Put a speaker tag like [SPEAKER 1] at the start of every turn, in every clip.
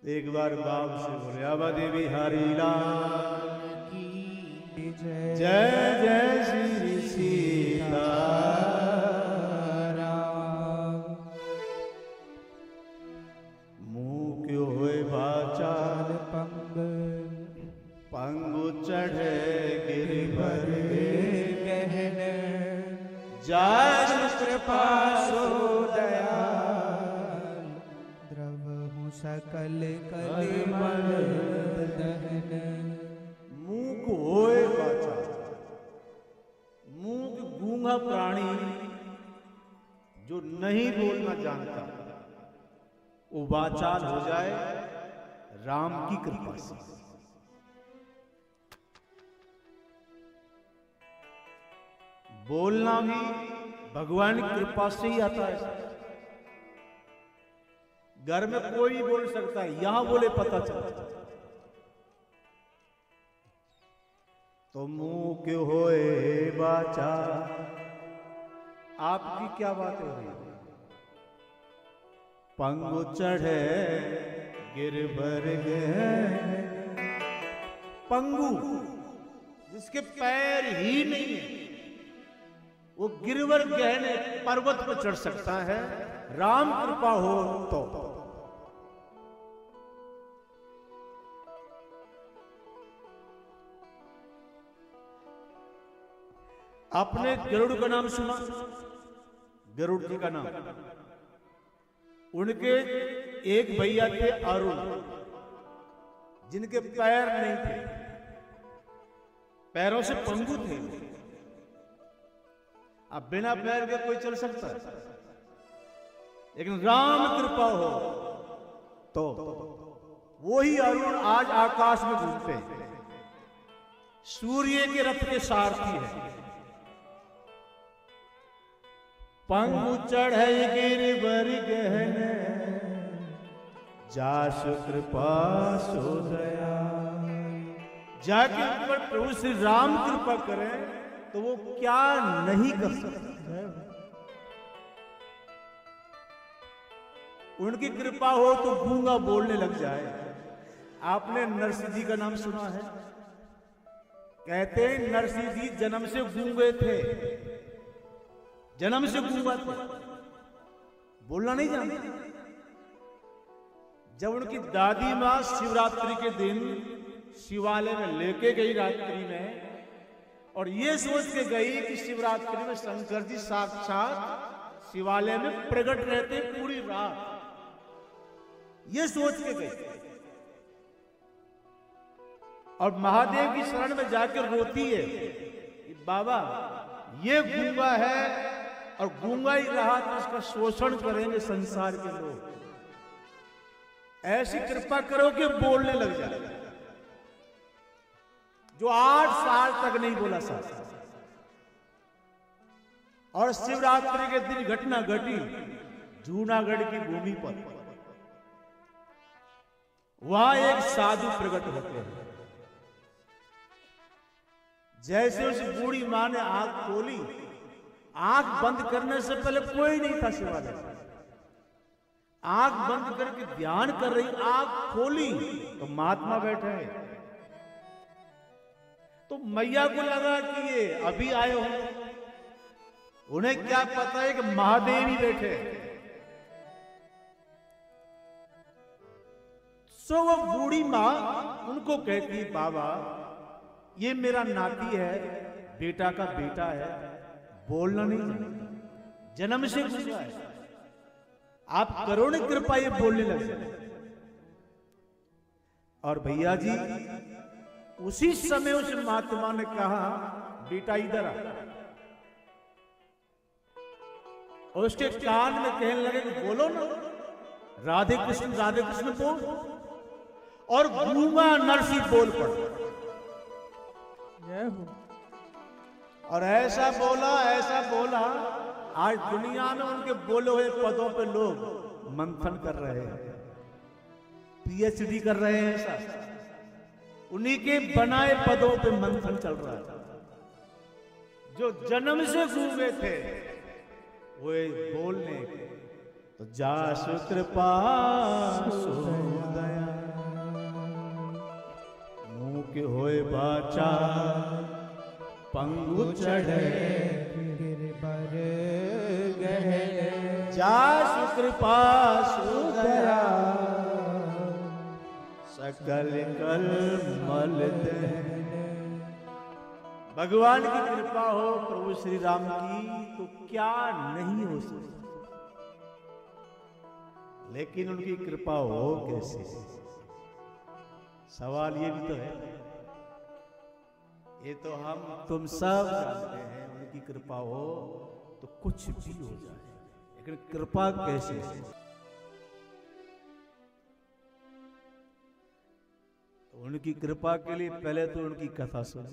[SPEAKER 1] एक बार बाप से बोले आवा देवी हरि लाल की जय, जय जय श्री सीताराम। मुँह क्यों होए बाचाल पंग, पंगु चढ़े गिरिवर गहन, जाय कृपा सो दयाल, द्रवहु सकल कलिमल दहन। मुँह को होए बाचाल, मुँह गूंगा प्राणी जो नहीं बोलना जानता वो वाचाल हो जाए राम की कृपा से। बोलना भी भगवान की कृपा से ही आता है। घर में कोई भी बोल सकता है, यहां बोले पता चलता। तो मुंह क्यों होए बाचा, आपकी क्या बात हो रही है? पंगु चढ़े गिरबर गहन, पंगु जिसके पैर ही नहीं है वो गिरवर गहने पर्वत पर चढ़ सकता है, राम कृपा हो तो। आपने गरुड़ का नाम सुना? गरुड़ जी का नाम, उनके एक भैया थे अरुण, जिनके पैर नहीं थे, पैरों से पंगु थे। अब बिना पैर के कोई चल सकता है, लेकिन राम कृपा हो तो वही अरुण आज आकाश में घूमते हैं, सूर्य के रथ के सारथी है। पंगु चढ़े गिरवर गहन, जासु कृपा सो दयाल। जाके ऊपर प्रभु श्री राम कृपा करें तो वो क्या नहीं कर सकते। उनकी कृपा हो तो गूंगा बोलने लग जाए। आपने नरसिंह जी का नाम सुना है? कहते हैं नरसिंह जी जन्म से गूंगे थे, जन्म से गूंगा थे, बोलना नहीं जानते। जब उनकी दादी मां शिवरात्रि के दिन शिवालय में लेके गई रात्रि में, और ये सोच के गई कि शिवरात्रि में शंकर जी साक्षात शिवालय में प्रकट रहते पूरी रात, ये सोच के गई। और महादेव की शरण में जाकर रोती है कि बाबा ये गूंगा है और गूंगा ही रहा तो उसका शोषण करेंगे संसार के लोग, ऐसी कृपा करो कि बोलने लग जाए। जो 8 साल तक नहीं बोला साहब। और शिवरात्रि के दिन घटना घटी जूनागढ़ की भूमि पर। वहां एक साधु प्रकट होते हैं। जैसे उस बूढ़ी मां ने आंख खोली, आंख बंद करने से पहले कोई नहीं था शिवालय में। आंख बंद करके ध्यान कर रही, आंख खोली तो महात्मा बैठे हैं। तो मैया को लगा कि ये अभी आए हो, उन्हें क्या पता है कि महादेव ही बैठे। सो वो बूढ़ी मां उनको कहती, बाबा ये मेरा नाती है, बेटा का बेटा है, बोलना नहीं जानता, जन्म से गूंगा है, आप करो न कृपा ये बोलने लग जाए। और भैया जी उसी समय उस महात्मा ने कहा, बेटा इधर आ, और उसके कान में कहने लगे कि बोलो ना राधे कृष्ण बोल। और गूंगा नरसिंह बोल पड़ा। और ऐसा बोला, आज दुनिया में उनके बोले हुए पदों पे लोग मंथन कर रहे हैं, पीएचडी कर रहे हैं। ऐसा उन्हीं के बनाए पदों पे मंथन चल रहा है। जो जन्म से गूंगे थे वो बोलने, तो जासु कृपा सो दया। होए बाचा पंगु चढ़े
[SPEAKER 2] गिरबर गहने
[SPEAKER 1] जा सुकृपा सुदया सकल कल मल दहने। भगवान की कृपा हो प्रभु श्री राम की तो क्या नहीं हो सकता, लेकिन उनकी कृपा हो कैसे? सवाल ये भी तो है। ये तो हम तुम सब जानते हैं उनकी कृपा हो तो कुछ भी हो जाए, लेकिन कृपा कैसे? उनकी कृपा के लिए पहले तो उनकी कथा सुनो,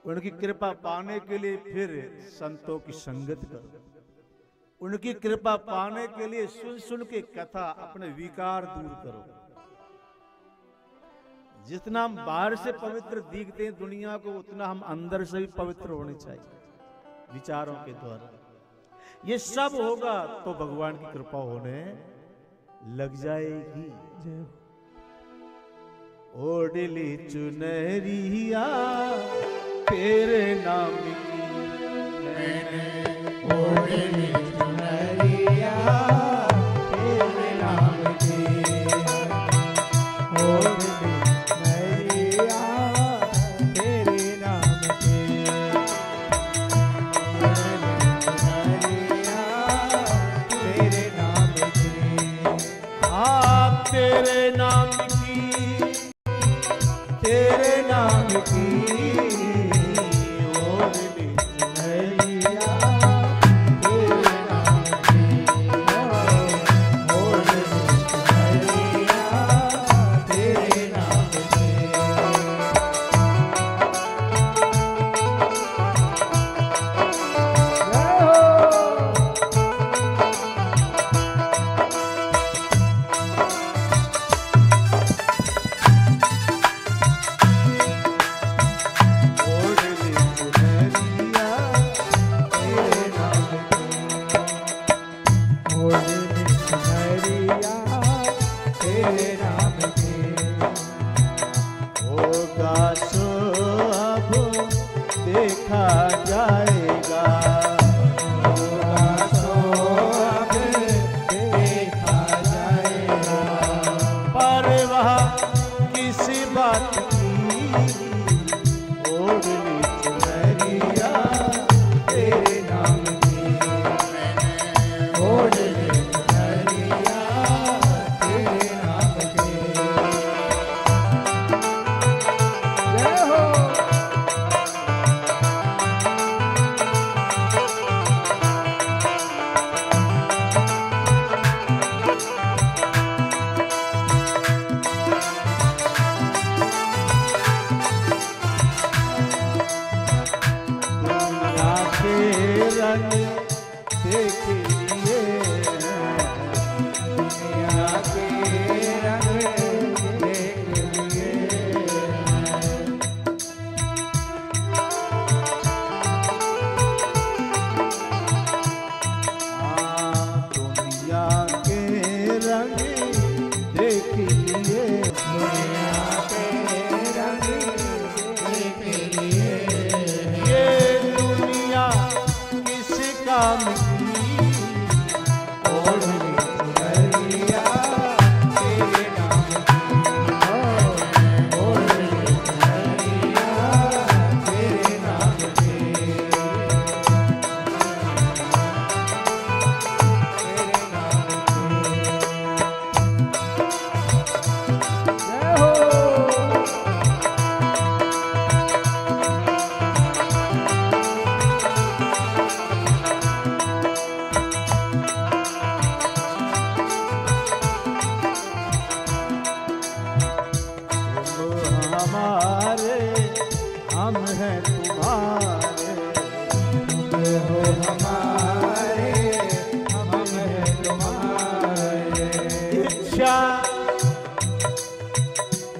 [SPEAKER 1] उनकी कृपा पाने के लिए फिर संतों की संगत करो, उनकी कृपा पाने के लिए सुन सुन के कथा अपने विकार दूर करो। जितना हम बाहर से पवित्र दिखते हैं दुनिया को, उतना हम अंदर से भी पवित्र होने चाहिए विचारों के द्वारा। ये सब होगा तो भगवान की कृपा होने लग जाएगी। ओढ़ली चुनरिया तेरे नाम की, मैंने
[SPEAKER 2] ओढ़ली चुनरिया तेरे नाम की, ओढ़ली चुनरिया तेरे नाम की, ओढ़ली चुनरिया तेरे नाम की।
[SPEAKER 1] आप तेरे नाम की, तेरे नाम की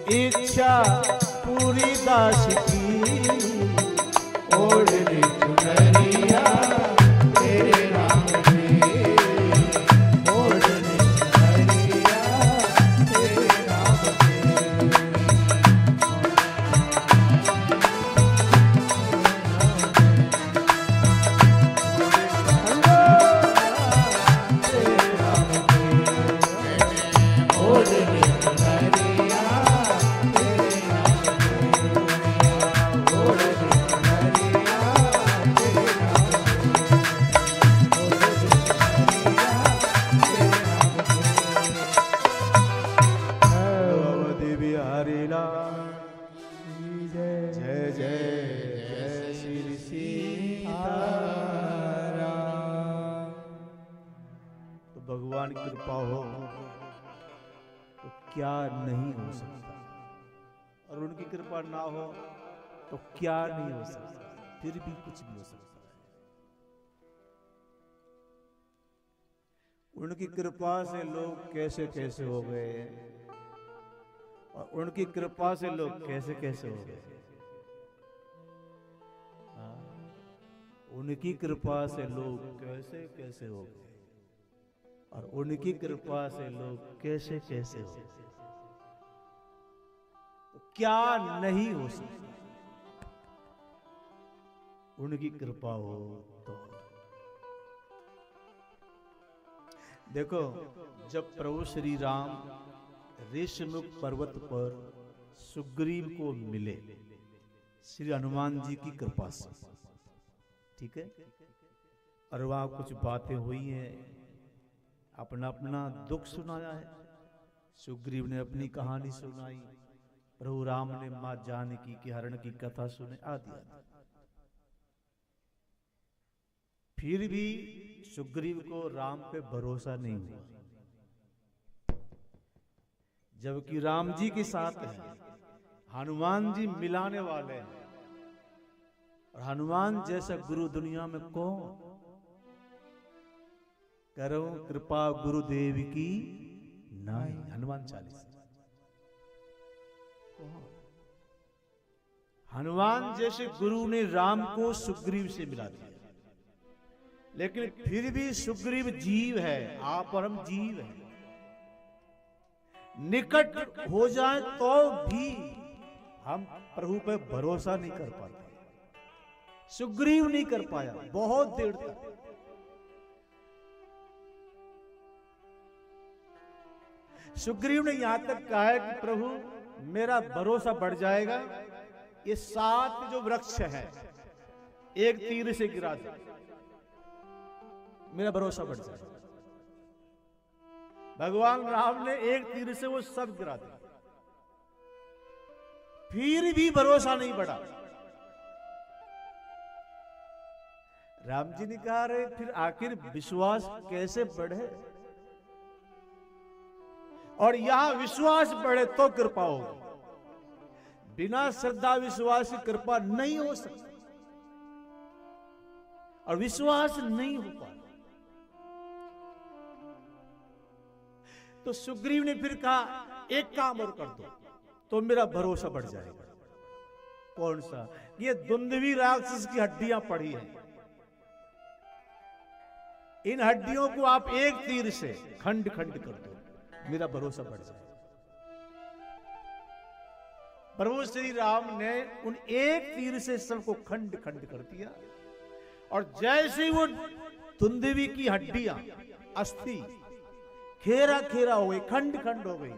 [SPEAKER 1] इच्छा पूरी दास की ओढ़ली चुनरिया तेरे नाम की, ओढ़ली चुनरिया तेरे नाम की। भगवान की कृपा हो तो क्या नहीं हो सकता, और उनकी कृपा ना हो तो क्या नहीं हो सकता, फिर भी कुछ भी हो सकता है। उनकी कृपा से लोग कैसे कैसे हो गए, और उनकी कृपा से लोग कैसे कैसे हो गए। उनकी कृपा से लोग कैसे कैसे हो गए, और उनकी कृपा से लोग कैसे कैसे हो गए। तो क्या नहीं हो सकता, उनकी कृपा हो तो। देखो, जब प्रभु श्री राम ऋषमुख पर्वत पर सुग्रीव को मिले श्री हनुमान जी की कृपा से, ठीक है, और वहां कुछ बातें हुई हैं, अपना अपना दुख सुनाया है। सुग्रीव ने अपनी कहानी सुनाई, प्रभु राम ने मां जानकी के हरण की कथा सुने, आदि आदि। फिर भी सुग्रीव को राम पे भरोसा नहीं हुआ, जबकि राम जी के साथ है, हनुमान जी मिलाने वाले हैं, और हनुमान जैसा गुरु दुनिया में कौन। करो कृपा गुरुदेव की नाई, हनुमान चालीसा। हनुमान जैसे गुरु ने राम को सुग्रीव से मिला दिया, लेकिन फिर भी सुग्रीव जीव है, आप और हम जीव हैं। निकट हो जाए तो भी हम प्रभु पे भरोसा नहीं कर पाते। सुग्रीव नहीं कर पाया बहुत देर तक। सुग्रीव ने यहां तक कहा है कि प्रभु मेरा भरोसा बढ़ जाएगा, ये 7 जो वृक्ष है एक तीर से गिरा दे, मेरा भरोसा बढ़ जाएगा। भगवान राम ने एक तीर से वो सब गिरा दिया, फिर भी भरोसा नहीं बढ़ा। राम जी ने कहा, रे फिर आखिर विश्वास कैसे बढ़े, और यहां विश्वास बढ़े तो कृपा होगी, बिना श्रद्धा विश्वास की कृपा नहीं हो सकती, और विश्वास नहीं हो पाता। तो सुग्रीव ने फिर कहा, एक काम और कर दो तो मेरा भरोसा बढ़ जाएगा। कौन सा? ये दुंदवी राक्षस की हड्डियां पड़ी हैं, इन हड्डियों को आप एक तीर से खंड खंड कर दो, मेरा भरोसा बढ़ जाएगा। प्रभु श्री राम ने उन एक तीर से सबको खंड खंड कर दिया, और जैसे ही वो दुंदवी की हड्डियां अस्थि खेरा खेरा हो गई, खंड खंड हो गई,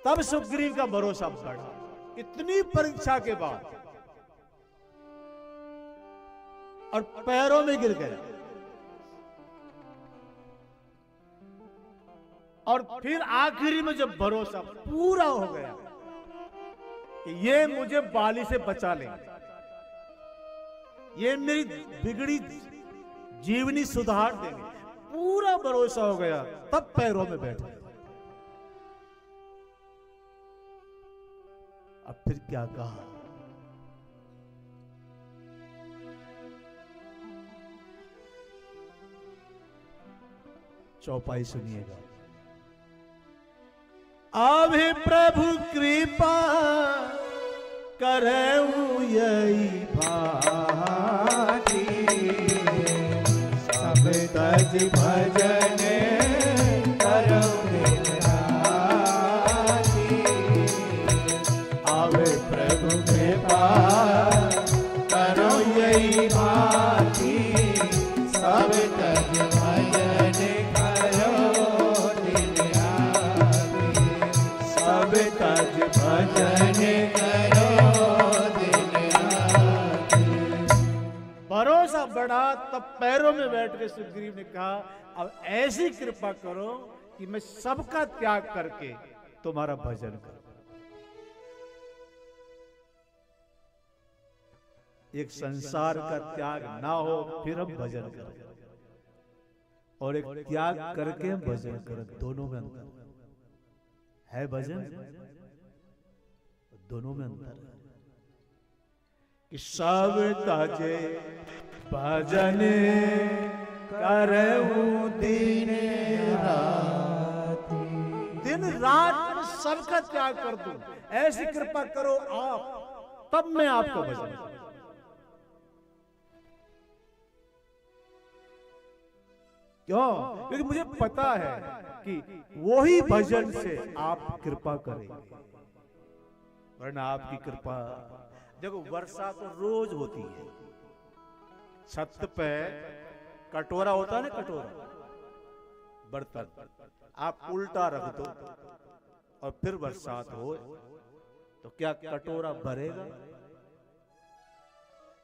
[SPEAKER 1] तब सुग्रीव का भरोसा बढ़ा। इतनी परीक्षा के बाद, और पैरों में गिर गया, और फिर आखिरी में जब भरोसा पूरा हो गया कि ये मुझे बाली से बचा लेंगे, ये मेरी बिगड़ी जीवनी सुधार देंगे, पूरा भरोसा हो गया, तब पैरों में बैठे। अब फिर क्या कहा? चौपाई सुनिएगा। अभी प्रभु कृपा करऊ यही भाती,
[SPEAKER 2] सब तज भजन करऊ दिन राती।
[SPEAKER 1] आवे प्रभु
[SPEAKER 2] कृपा करऊ यही भाती, सब तज भजन करो दिन राती। सब तज भजन करो दिन राती।
[SPEAKER 1] भरोसा बढ़ा, तब पैरों में बैठ के सुग्रीव ने कहा, अब ऐसी कृपा करो कि मैं सबका त्याग करके तुम्हारा भजन करूं। एक संसार का त्याग ना हो, फिर हम भजन करें। और एक त्याग करके भजन कर, दोनों में अंतर है। भजन दोनों में अंतर है कि सब ताजे भजन करऊं दिन रात सबका त्याग कर दूं, ऐसी कृपा करो आप, तब मैं आपका भजन करूं। क्यों? क्योंकि मुझे पता है कि वही भजन से आप कृपा करेंगे, वरना आपकी कृपा, देखो वर्षा तो रोज होती है, छत पे कटोरा होता है ना, कटोरा बर्तन आप उल्टा रख दो और फिर बरसात हो तो क्या कटोरा भरेगा?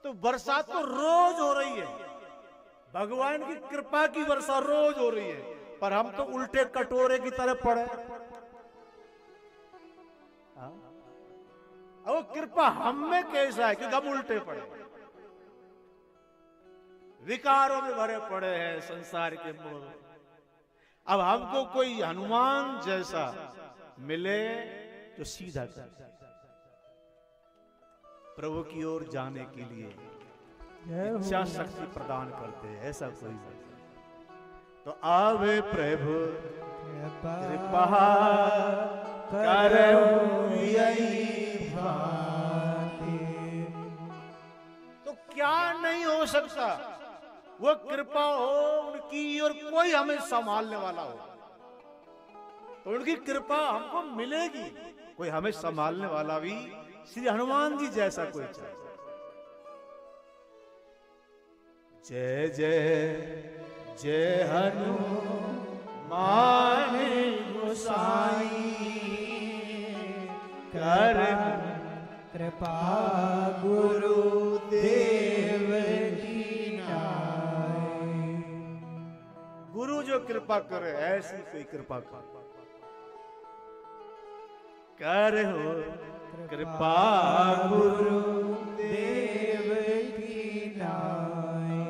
[SPEAKER 1] तो बरसात तो रोज हो रही है, भगवान की कृपा की वर्षा रोज हो रही है, पर हम तो उल्टे कटोरे की तरह पड़े। अब वो कृपा हम में कैसा है? क्योंकि हम उल्टे पड़े, विकारों में भरे पड़े हैं, संसार के मोह। अब हमको कोई हनुमान जैसा मिले जो सीधा कर, प्रभु की ओर जाने के लिए इच्छा शक्ति प्रदान करते हैं, ऐसा कोई नहीं। तो आवे प्रभु कृपा करऊं यही भांति। तो क्या नहीं हो सकता? वो कृपा हो उनकी और कोई हमें संभालने वाला हो, तो उनकी कृपा हमको मिलेगी। कोई हमें संभालने वाला भी श्री हनुमान जी जैसा कोई चाहिए। जय जय जय हनुमान गोसाई, कर
[SPEAKER 2] कृपा गुरुदेव की नाई।
[SPEAKER 1] गुरु जो कृपा करे ऐसी कोई कृपा कर हो, कृपा
[SPEAKER 2] गुरुदेव की नाई।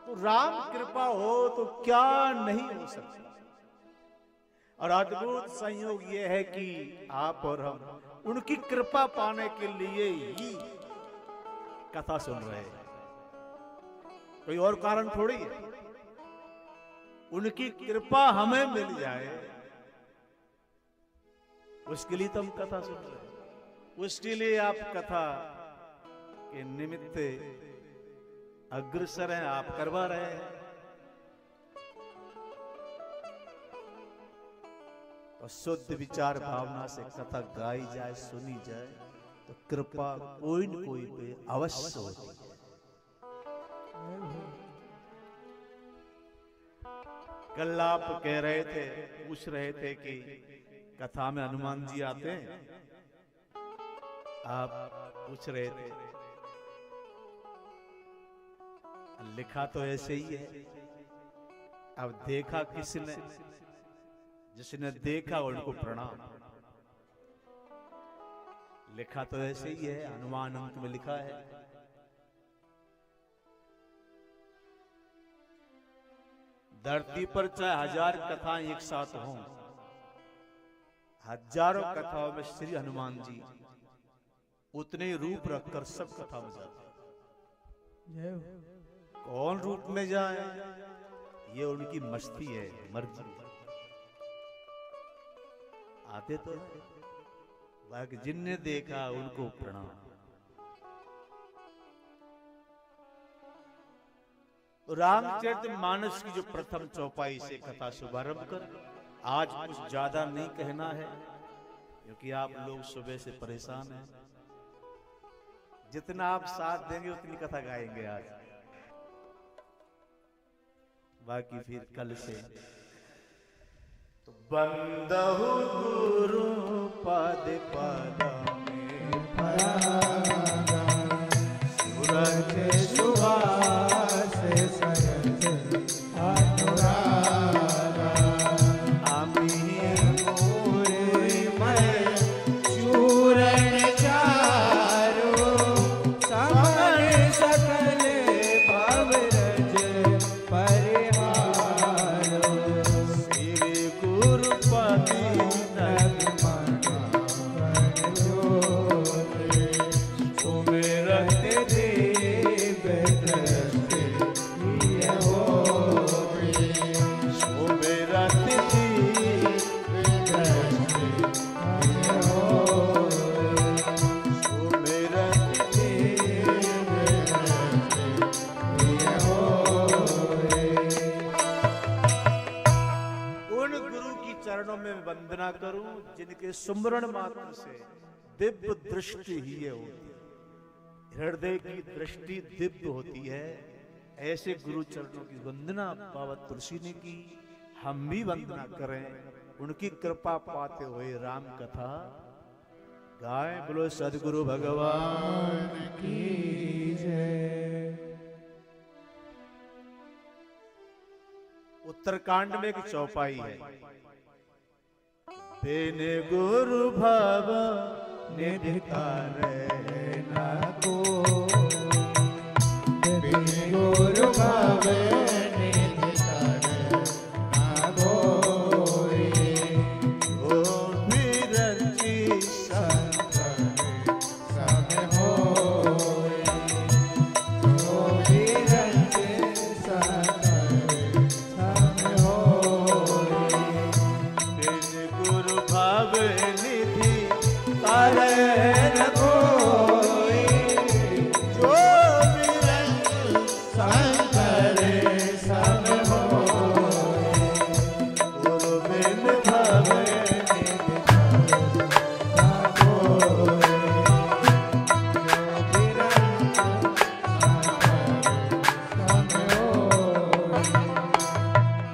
[SPEAKER 1] तो राम कृपा हो तो क्या नहीं हो सकता। और अद्भुत संयोग यह है कि आप और हम उनकी कृपा पाने के लिए ही कथा सुन रहे हैं, कोई और कारण थोड़ी है। उनकी कृपा हमें मिल जाए उसके लिए तो हम कथा सुन रहे हैं, उसके लिए आप कथा के निमित्त अग्रसर हैं, आप करवा रहे हैं। और शुद्ध विचार भावना से कथा गाई जाए, सुनी जाए, तो कृपा कोई न कोई पे अवश्य होती है। कल आप कह रहे थे, पूछ रहे थे कि कथा में हनुमान जी आते हैं, आप पूछ रहे थे, लिखा तो ऐसे ही है, अब देखा किसने? जिसने देखा उनको प्रणाम। लिखा तो ऐसे ही है, हनुमान अंक में लिखा है। धरती पर चाहे 1000 कथाएं एक साथ हों, हजारों कथाओं में श्री हनुमान जी उतने रूप रखकर सब कथा में जाते हैं। कौन रूप में जाए ये उनकी मस्ती है, मर्जी। आते तो बाकी जिनने देखा उनको प्रणाम। रामचरितमानस की जो प्रथम चौपाई से कथा शुभारंभ कर, आज कुछ ज्यादा नहीं कहना है क्योंकि आप लोग सुबह से परेशान हैं। जितना आप साथ देंगे उतनी कथा गाएंगे आज, बाकी फिर कल से। तो बंदहु गुरु पद पदमे सूरज सुभाष सरथ अनुरागा, अमी मोरे मैं चूरण चारो समर सत जिनके सुमरण मात्र से दिव्य दृष्टि ही है होती है, हृदय की दृष्टि दिव्य होती है। ऐसे गुरु चरणों की वंदना बाबा तुलसी ने की, हम भी वंदना करें, उनकी कृपा पाते हुए राम कथा गाएं। बोलो सदगुरु भगवान
[SPEAKER 2] की जय।
[SPEAKER 1] उत्तरकांड में एक चौपाई है। बिन गुरु भव निधि तारे
[SPEAKER 2] न कोई, बिन गुरु भव निधि तारे न कोई।
[SPEAKER 1] ओ विरंची
[SPEAKER 2] संकर सब होय, ओ विरंची संकर सब होय।
[SPEAKER 1] बिन गुरु भव निधि तारे न
[SPEAKER 2] कोई,
[SPEAKER 1] जो विरंची
[SPEAKER 2] संकर सब होय।
[SPEAKER 1] गुरु बिन भव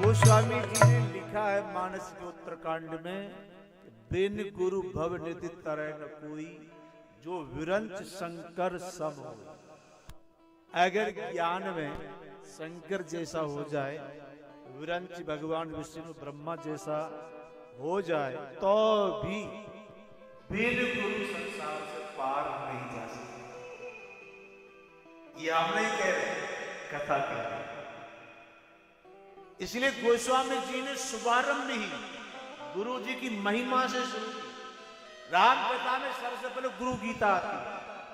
[SPEAKER 1] गोस्वामी जी ने लिखा है मानस के उत्तरकांड में, बिन गुरु भव निधि तरह न कोई, जो विरंच शंकर सम हो। अगर ज्ञान में शंकर जैसा हो जाए, विरंच भगवान विष्णु ब्रह्मा जैसा हो जाए, तो भी बिन गुरु संसार से पार नहीं जा सकते। ये हम नहीं कह रहे, कथा कह रहे। इसलिए गोस्वामी जी ने शुभारंभ ही गुरु जी की महिमा से शुरू की। राम कथा में सबसे पहले गुरु गीता आती है,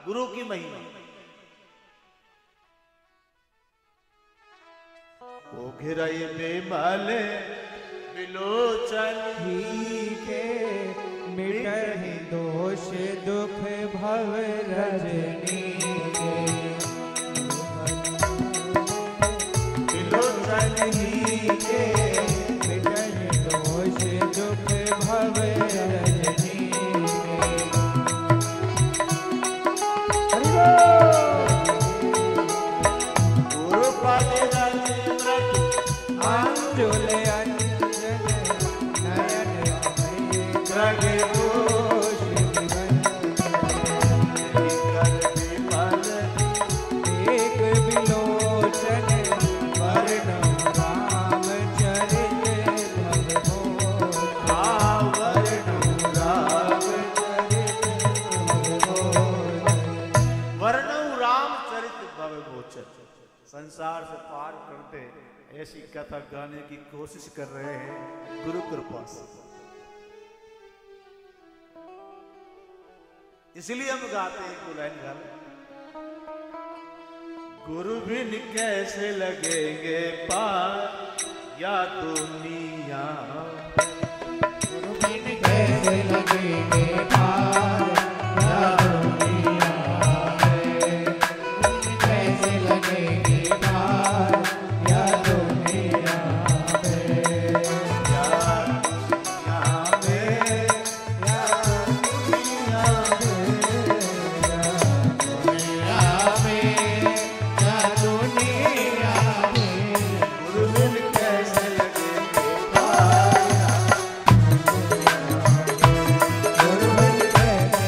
[SPEAKER 1] गुरु की महिमा। ओ घिरई बेमल बिलोचन
[SPEAKER 2] ही के मिटहि दोष दुख भव रजनी के।
[SPEAKER 1] बिलोचन
[SPEAKER 2] ही के मिटहि दोष दुख भव रजनी के।
[SPEAKER 1] गुरु पद
[SPEAKER 2] अंजुल अंजन नयन
[SPEAKER 1] रगे
[SPEAKER 2] दोष एक बिलोचन वर्णम राम चरित भगवो।
[SPEAKER 1] वर्णव रामचरित भवगोचर। संसार से पार करते ऐसी कथा गाने की कोशिश कर रहे हैं गुरु कृपा से। इसलिए हम गाते हैं एक लाइन घर, गुरु बिन कैसे लगेंगे पार या दुनिया।
[SPEAKER 2] गुरु बिन कैसे लगेंगे पार या दुनिया में। कैसे लगेंगे पार या दुनिया में।
[SPEAKER 1] या दुनिया में,
[SPEAKER 2] या दुनिया में, या दुनिया में।
[SPEAKER 1] गुरु बिन कैसे लगेंगे पार।
[SPEAKER 2] गुरु बिन कैसे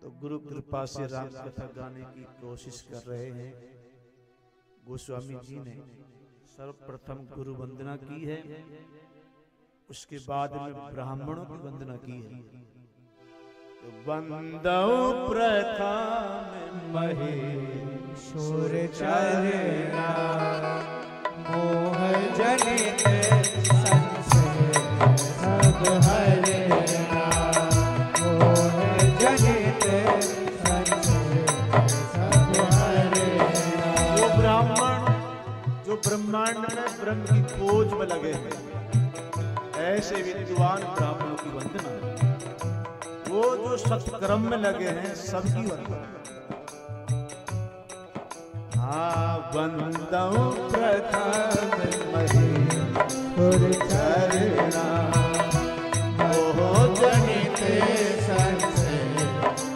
[SPEAKER 1] तो गुरु कृपा से राम कथा गाने की कोशिश कर रहे हैं। गोस्वामी जी ने सर्वप्रथम गुरु वंदना की है, उसके बाद में ब्राह्मणों की वंदना की है। तो वंदौ प्रथम
[SPEAKER 2] महेश्वर चरना मोह जनित संशय सब हरना मोह जनित संशय सब हरना।
[SPEAKER 1] वो ब्राह्मण जो ब्रह्मांड में ब्रह्म की खोज में लगे हैं, ऐसे विद्वान ब्राह्मणों की वंदना। वो जो सत्कर्म में लगे हैं, सबकी वंदना। हाँ, वंदौ प्रथम महेश्वर चरना
[SPEAKER 2] मोह जनित संशय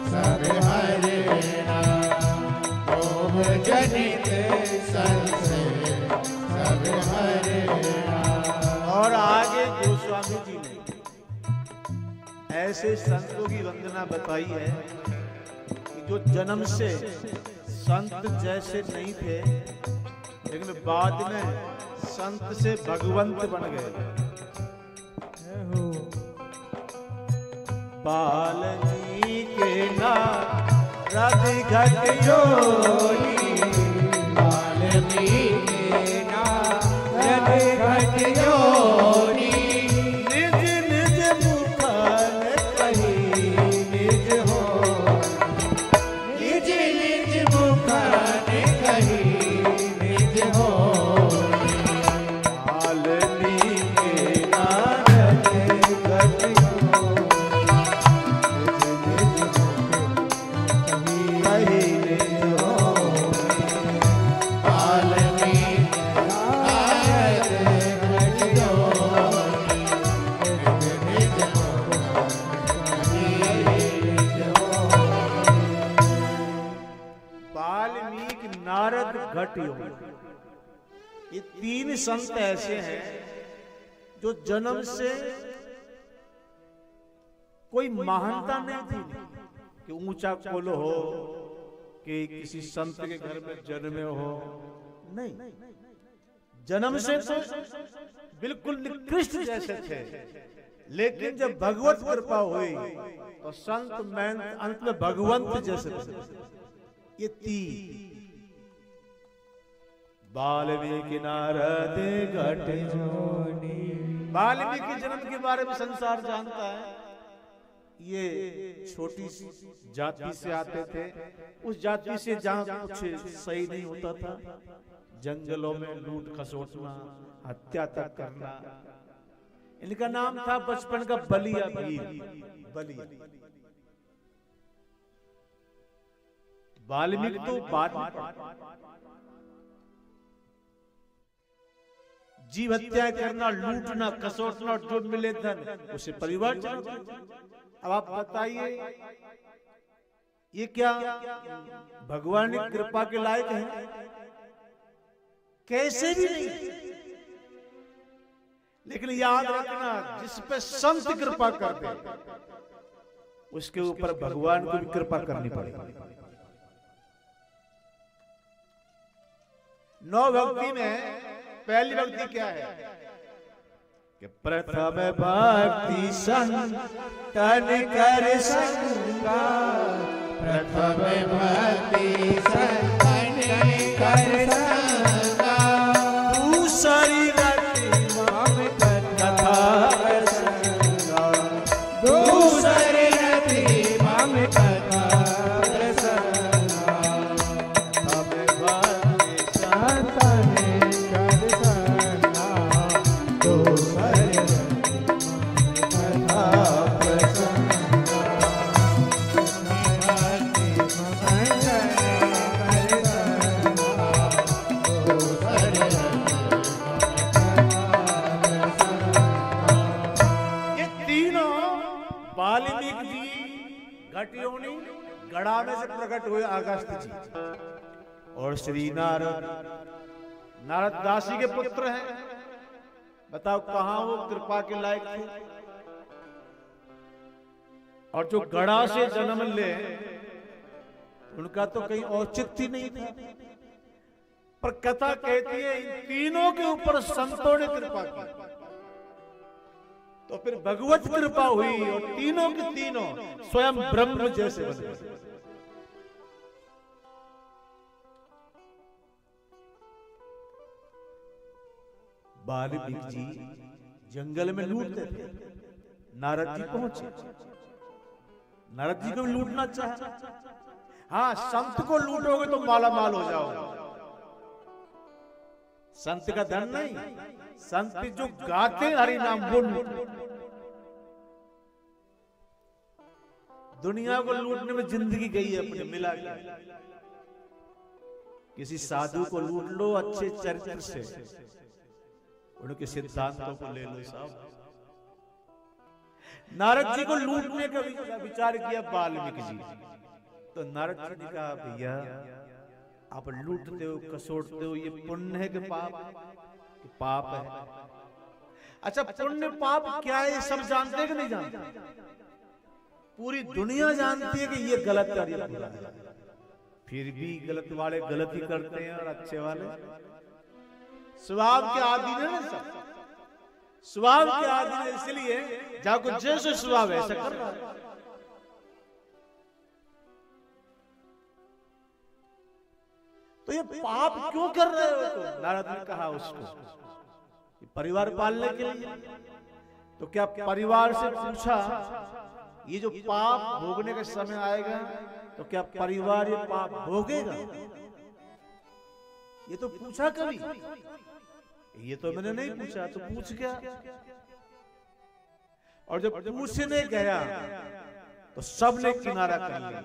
[SPEAKER 2] सब हरना मोह जनित संशय सब हरना।
[SPEAKER 1] और आगे गोस्वामी जी ने ऐसे संतों की वंदना बताई है कि जो जन्म से संत जैसे नहीं थे, लेकिन बाद में संत से भगवंत बन गए। बालनी के नारद घट जोड़ी,
[SPEAKER 2] वाल्मीकि नारद घट जोड़ी
[SPEAKER 1] निज निज मुखन
[SPEAKER 2] कही निज हो निज निज मुखान कही निज हो।
[SPEAKER 1] वाल्मीकि नारद घट जोड़ी, कही निज हो। वाल्मीकि नारद घट योगी, ये तीन संत ऐसे हैं जो जन्म से कोई महानता नहीं थी कि ऊंचा कुल हो, कि किसी संत के घर में जन्मे हो, नहीं, जन्म से तो बिल्कुल निकृष्ट जैसे थे। लेकिन जब भगवत कृपा हुई तो संत मैन अंत में भगवंत जैसे थे। ये तीन वाल्मीकि नारद घट जोड़ी। वाल्मीकि जन्म के बारे में संसार जानता है। ये छोटी सी जाति से आते थे, उस जाति से जहां कुछ सही नहीं होता था, जंगलों में लूट खसोटना, हत्या तक करना। इनका नाम था बचपन का बलिया वीर, बलिया। वाल्मीकि तो बाद में जीव हत्या करना, लूटना, खसोटना, जो मिले धन उसे परिवार चलाता। अब आप बताइए, ये क्या भगवान की कृपा के लायक है? कैसे भी नहीं। लेकिन याद रखना, जिस पे संत कृपा कर दे, उसके ऊपर भगवान को भी कृपा करनी पड़ेगी। 9 भक्ति में पहली भक्ति क्या है कि प्रथम भक्ति संतन कर संगा,
[SPEAKER 2] प्रथम भक्ति संतन कर संगा,
[SPEAKER 1] दूसरी रति
[SPEAKER 2] मम कथा
[SPEAKER 1] प्रसंगा,
[SPEAKER 2] दूसरी रति मम कथा प्रसंगा।
[SPEAKER 1] प्रथम भक्ति
[SPEAKER 2] संतन कर संगा, दूसरी रति कथा प्रसंगा।
[SPEAKER 1] वाल्मीकि जी घट योनि गड़ा में से प्रकट हुए अगस्त जी, और श्री नारद नारद दासी के पुत्र हैं। बताओ कहां वो कृपा के लायक थे? और जो गड़ा से जन्म ले उनका तो कहीं औचित्य नहीं था, पर कथा कहती है इन तीनों के ऊपर संतों ने कृपा की, तो फिर भगवत कृपा हुई और तीनों के तीनों स्वयं ब्रह्म जैसे बन गए। वाल्मीकि जी जंगल में लूटते थे, नारद जी पहुंचे, नारद जी को भी लूटना चाहा। हाँ, संत को लूटोगे तो माला माल हो जाओगे, संत का धन नहीं, संत जो गाते हरि नाम वो लूट। दुनिया को लूटने में जिंदगी गई है अपने मिला के। किसी साधु को लूट लो अच्छे चरित्र से, उनके सिद्धांतों को ले लो साहब। नारद जी को लूटने का विचार किया वाल्मीकि जी, तो नारद जी ने कहा भैया आप लूटते हो, कसोटते हो, ये पुण्य है कि पाप? कि पाप है। अच्छा, पुण्य पाप क्या है ये सब जानते हैं कि नहीं जानते? पूरी दुनिया जानती है कि ये गलत कार्य है, फिर भी गलत वाले गलत ही करते हैं और अच्छे वाले स्वभाव के आदि ने ना, सब स्वभाव के आदि ने, इसलिए जाको जैसे स्वभाव ऐसा कर रहा है। तो ये पाप क्यों कर रहे हो तुम? नारद ने कहा उसको परिवार पालने के लिए। तो क्या परिवार से पूछा ये जो पाप भोगने का समय आएगा तो क्या परिवार ये पाप भोगेगा? ये तो पूछा कभी? ये तो मैंने नहीं पूछा, तो पूछ गया। और जब पूछने गया तो सबने किनारा कर लिया।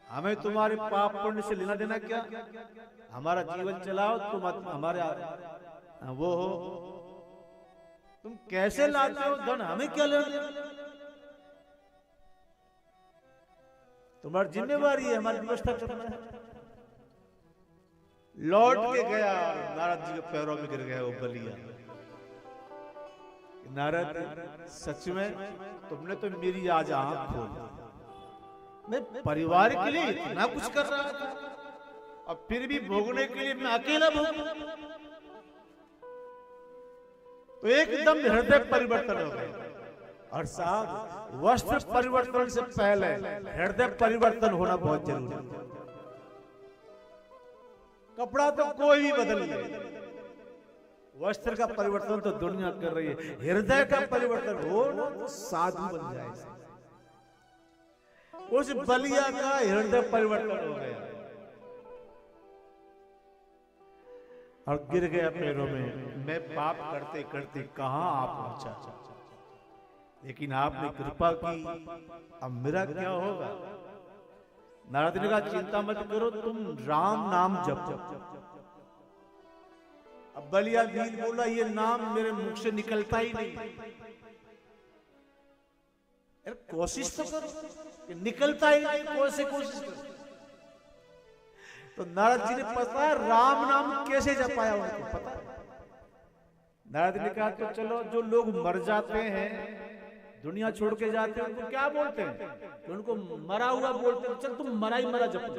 [SPEAKER 1] हमें तुम्हारे पाप पुण्य से लेना देना क्या? हमारा जीवन चलाओ, तुम हमारे वो हो, तुम कैसे लाते हो धन, हमें क्या लेना देना? तुम्हारी जिम्मेवारी है हमारी व्यवस्था करना है। लौट के गया और नारद जी के पैरों में गिर गया वो बलिया। नारद, सच में तुमने तो मेरी आज आंख खोल दी। मैं परिवार के लिए इतना कुछ कर रहा था और फिर भी भोगने के लिए मैं अकेला भोगूं? तो एकदम हृदय परिवर्तन हो गया। और साहब, वस्त्र परिवर्तन से पहले हृदय परिवर्तन होना बहुत जरूरी है। कपड़ा तो कोई भी बदल ले, वस्त्र का परिवर्तन तो दुनिया कर रही है। हृदय का परिवर्तन हो तो साधु बन जाए। उस बलिया का हृदय परिवर्तन हो गया और गिर गया पैरों में। मैं पाप करते करते कहां आ पहुंचा, लेकिन आपने कृपा की, अब मेरा क्या होगा? नारद ने कहा चिंता मत करो, तुम राम नाम जपो। अब बलिया दीन बोला ये नाम मेरे मुख से निकलता ही नहीं। कोशिश तो करो, निकलता ही नहीं, कोशिश करो। तो नारद जी ने पता राम नाम कैसे जपाया उनको पता। नारद ने कहा तो चलो, जो लोग मर जाते हैं, दुनिया छोड़ के जाते हैं, उनको क्या बोलते हैं? तो उनको मरा हुआ बोलते हैं। चल तुम मरा ही मरा जपो,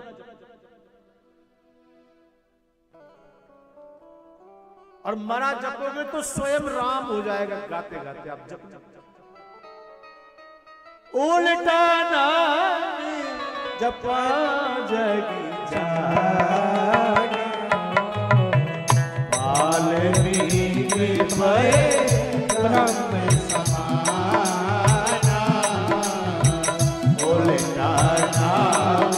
[SPEAKER 1] और मरा जपोगे तो स्वयं राम हो जाएगा। गाते गाते आप जप। उल्टा नाम जपा जगी जागे, वाल्मीकि भय ब्रह्म समाना। उल्टा नाम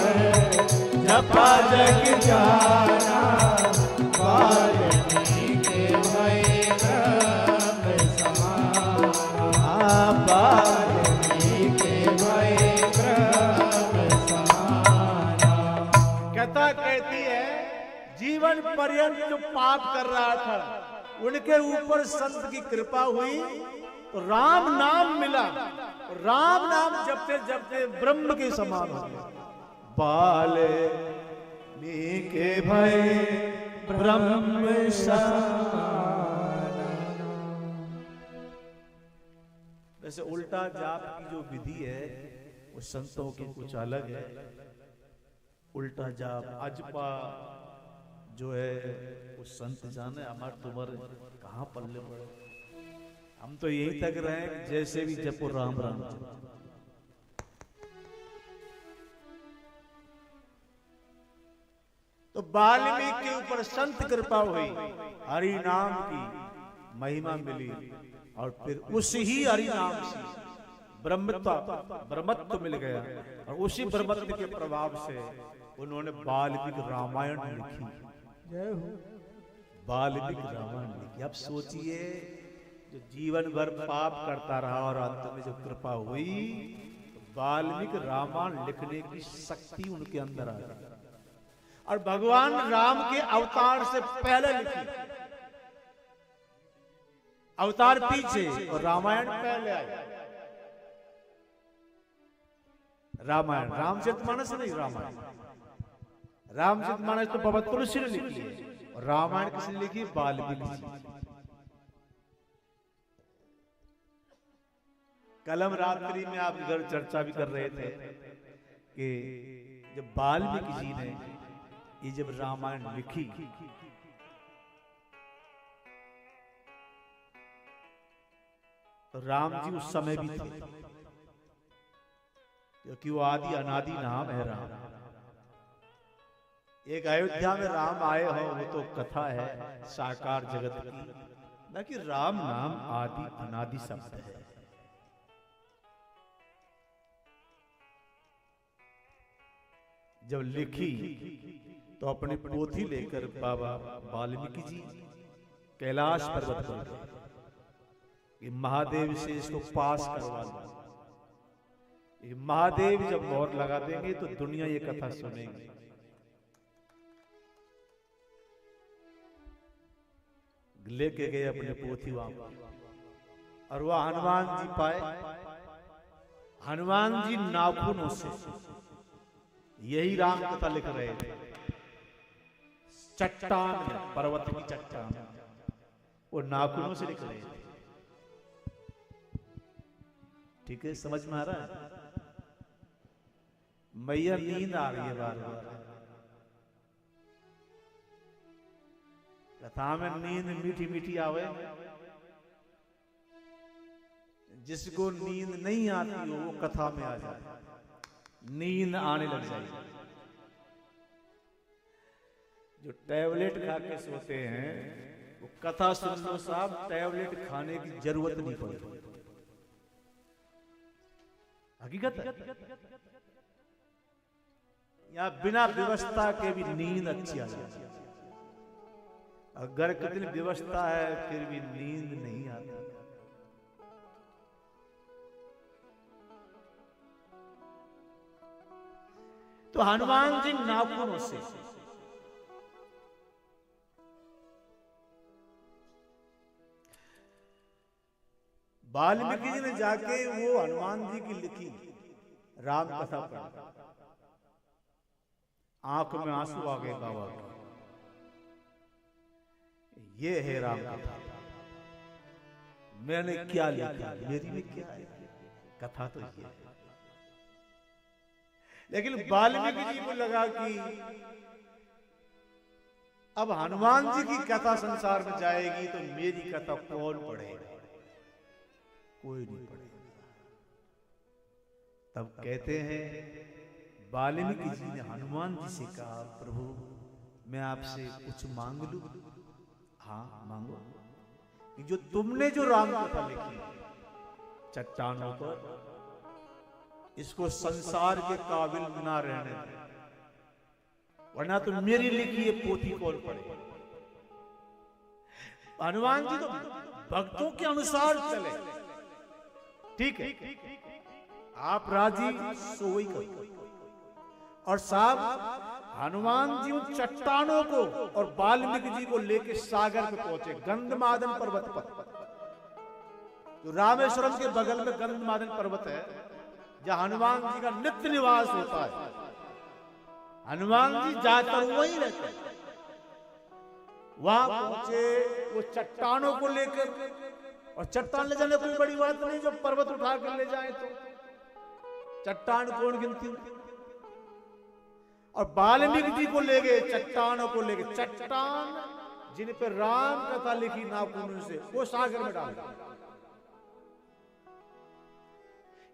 [SPEAKER 1] जपा जगी जाना, वाल्मीकि भय ब्रह्म समाना। कथा कहती है जीवन पर्यंत जो पाप कर रहा था उनके ऊपर संत की कृपा हुई तो राम नाम मिला। राम नाम जपते जपते ब्रह्म के समान हो गए। वाल्मीकि भय ब्रह्म समाना। वैसे उल्टा जाप की जो विधि है वो संतों की कुछ अलग है। उल्टा जाप अजपा जो है वो संत जाने, हमारे तुम्हारे कहाँ पल्ले पड़े। हम तो यही तक रहे कि जैसे भी जपो राम राम। तो वाल्मीकि के ऊपर संत कृपा हुई, हरि नाम की महिमा मिली, और फिर उसी ही हरि नाम से ब्रह्मत्व मिल गया, और उसी ब्रह्मत्व के प्रभाव से उन्होंने वाल्मीकि रामायण लिखी।
[SPEAKER 2] जय हो।
[SPEAKER 1] वाल्मीकि रामायण लिखी। अब सोचिए, जो जीवन भर पाप करता रहा और अंत में जो कृपा हुई, तो वाल्मीकि रामायण लिखने की शक्ति उनके अंदर आ गई। और भगवान राम के अवतार से पहले लिखी, अवतार पीछे और रामायण पहले आई। रामायण रामचरितमानस नहीं, रामायण रामचरितमानस तो बाबा तुलसी ने लिखी है, और रामायण किसने लिखी? वाल्मीकि जी। कल हम रात्रि में आपके घर चर्चा भी कर रहे थे कि जब वाल्मीकि जी ने ये जब रामायण लिखी, तो राम जी उस समय भी थे, क्योंकि वो आदि अनादि नाम है राम। एक अयोध्या में राम आए हो, वो तो कथा है साकार जगत की, न कि राम नाम आदि अनादि शब्द है। जब लिखी तो अपनी पोथी लेकर बाबा वाल्मीकि जी कैलाश पर्वत पर गए कि महादेव से इसको पास करवा दो। महादेव जब मोहर लगा देंगे तो दुनिया ये कथा सुनेगी। लेके गए अपने पोथी वहां पर, और वह हनुमान जी पाए। हनुमान जी नाखूनों से यही राम कथा लिख रहे थे, चट्टान में, पर्वत की चट्टान, वो नाखूनों से लिख रहे थे। ठीक है, समझ में आ रहा है? मैया नींद आ रही है बार बार, कथा में नींद मीठी मीठी आवे। जिसको नींद नहीं आती हो वो कथा में आ जाए, नींद आने लग जाएगी। जो टैबलेट खा के सोते हैं वो कथा सुन लो साहब, टैबलेट खाने की जरूरत नहीं पड़ती। हकीकत या बिना व्यवस्था के भी नींद अच्छी आ जाती है। अगर कितनी व्यवस्था है फिर भी नींद नहीं आती। तो हनुमान जी नाखूनों से वाल्मीकि जी ने जाके वो हनुमान जी की लिखी राम कथा पढ़ी, आंख में आंसू आ गए बाबा के। ये है राम कथा। मैंने क्या लिखा, मेरी में क्या है, कथा तो ये है। लेकिन वाल्मीकि जी को लगा कि अब हनुमान जी की कथा संसार में जाएगी तो मेरी कथा कौन पढ़ेगा? कोई नहीं पढ़ेगा। तब कहते हैं वाल्मीकि जी ने हनुमान जी से कहा, प्रभु मैं आपसे कुछ मांग लूं? हाँ मांगो। कि जो तुमने जो राम कथा लिखी चट्टानों पर, इसको संसार के काबिल ना रहने दे, वरना तो मेरी लिखी ये पोथी कौन पढ़े? हनुमान जी तो भक्तों के अनुसार चले। ठीक है, आप राजी सो ही करो। और साहब हनुमान जी उन चट्टानों को और वाल्मीकि जी को लेके सागर पे पहुंचे, गंधमादन पर्वत पर। जो रामेश्वरम के बगल में गंधमादन पर्वत है, जहां हनुमान जी का नित्य निवास होता है। हनुमान जी जाकर वहीं रहते हैं। वहां पहुंचे वो चट्टानों को लेकर, और चट्टान ले जाने कोई बड़ी बात नहीं, जो पर्वत उठा कर ले जाए तो चट्टान कौन गिनती। और वाल्मीकि जी को ले गए, चट्टानों को ले गए। चट्टान जिन पे राम कथा लिखी नाखून से, वो सागर में डाल दिया।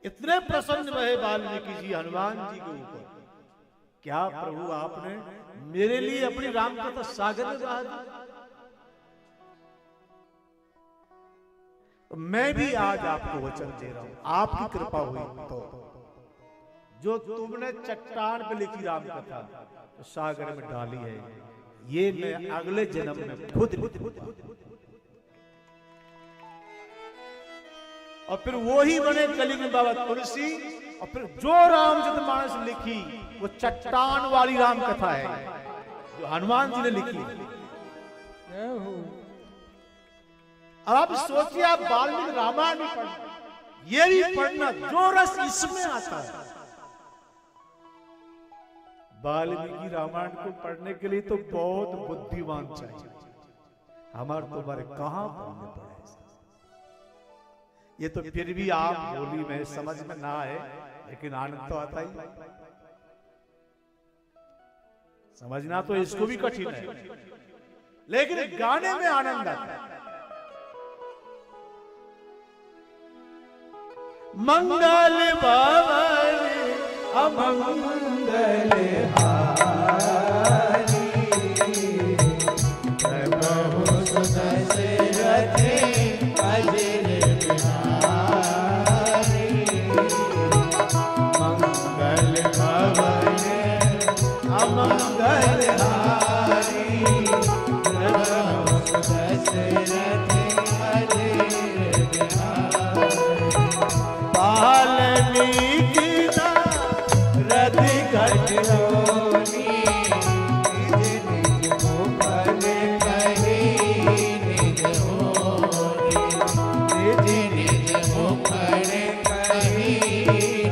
[SPEAKER 1] इतने प्रसन्न रहे वाल्मीकि जी हनुमान जी के ऊपर, क्या प्रभु आपने मेरे लिए अपनी राम कथा सागर में बहा दी। तो मैं भी आज आपको वचन दे रहा हूं, आपकी कृपा हुई तो जो तुमने चट्टान पे लिखी राम कथा तो सागर में डाली है, ये मैं अगले जन्म में खुद और फिर वो ही बने कलिंग बाबा तुलसी। और फिर जो रामचरितमानस लिखी वो चट्टान वाली राम कथा है जो हनुमान जी ने लिखी। अब आप सोचिए, आप वाल्मीकि रामायण भी पढ़ना, ये भी पढ़ना, जो रस इसमें आता है। वाल्मीकि रामायण को पढ़ने के लिए तो बहुत बुद्धिमान चाहिए, हमारे तुम्हारे कहां पढ़ने पड़े। ये तो फिर भी आप बोली में समझ में ना आए, लेकिन आनंद तो आता ही। समझना तो इसको भी कठिन है, लेकिन गाने में आनंद आता है। मंगल भवन अमंगल हारी, प्रभु सुदशरथ अजर बिहारी। मंगल भवन अमंगल हारी, प्रभु सुदशरथ अजर बिहारी। वाल्मीकि रथ घट होनी, निज निज मुखन कही निज होनी, निज निज मुखन कही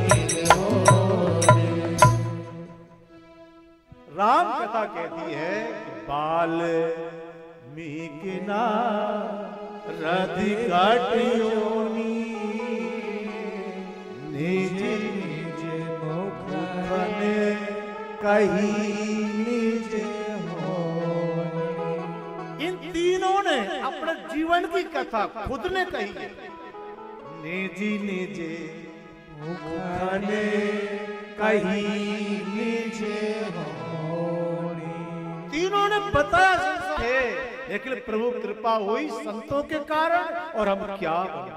[SPEAKER 1] निज होनी। राम कथा कहती है वाल्मीकि रथ घट होनी, निज निज मुखन कही निज होनी। इन तीनों ने अपने जीवन की कथा खुद ने कही है। निज निज मुखन कही निज होनी। तीनों ने बताया है, लेकिन प्रभु कृपा हुई संतों के कारण और हम क्या बने।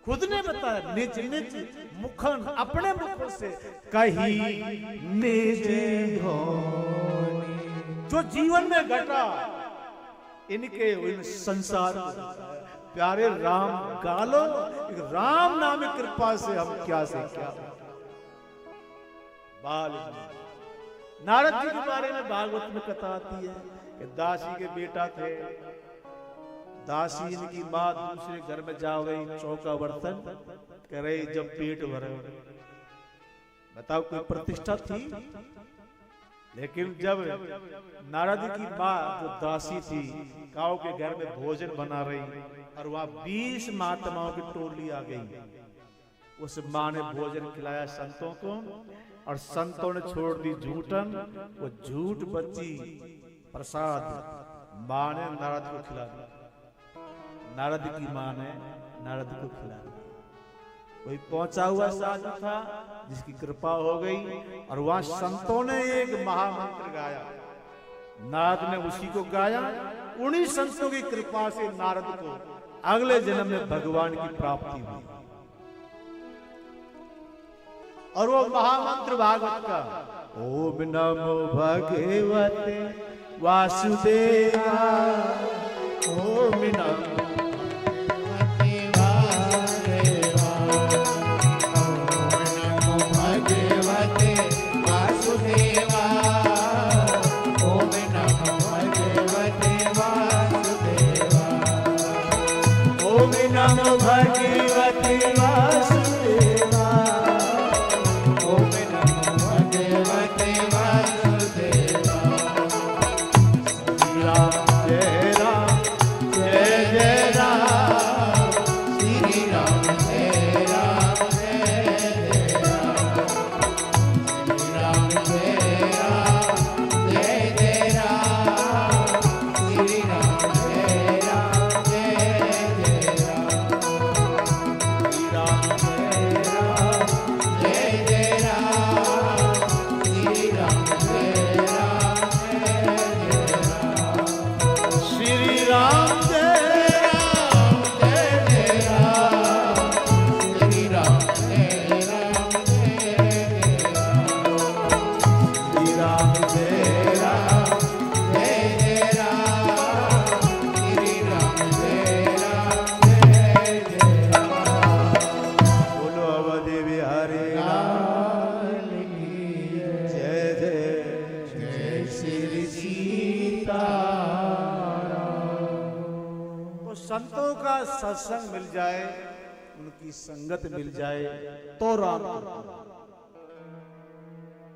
[SPEAKER 1] खुद ने बताया निज निज मुखन, अपने मुखों से कही निज होनी। जो जीवन में घटा इनके इन संसार प्यारे राम गालो, राम नाम कृपा से हम क्या से क्या। नारद जी के बारे में भागवत में कथा आती है कि दासी के बेटा थे, दासी इनकी माँ दूसरे घर में जा गई, चौका बर्तन कह रही जब पेट भरे। बताओ कोई प्रतिष्ठा थी? लेकिन जब नारद की माँ जो दासी थी गांव के घर में भोजन बना रही और वहां 20 महात्माओं की टोली आ गई, उस माँ ने भोजन खिलाया संतों को और संतों ने छोड़ दी झूठन। वो झूठ बची प्रसाद माँ ने नारद को खिला दिया। नारद की माँ ने नारद को खिला दिया। कोई पहुंचा हुआ साधु था जिसकी कृपा हो गई और वहां संतों ने एक महामंत्र गाया, नारद ने उसी को गाया। उन्हीं संतों की कृपा से नारद को अगले जन्म में भगवान की प्राप्ति हुई। और वो महामंत्र भागवत का ओम नमो भगवते वासुदेवा, ओम नमो नमो भगवते वासुदेवा, ओम नमो भगवते वासुदेवा। श्री राम जय राम जय जय राम, श्री राम जय राम जय जय राम, श्री राम सत्संग मिल जाए, उनकी संगत मिल जाए तो राम कृपा।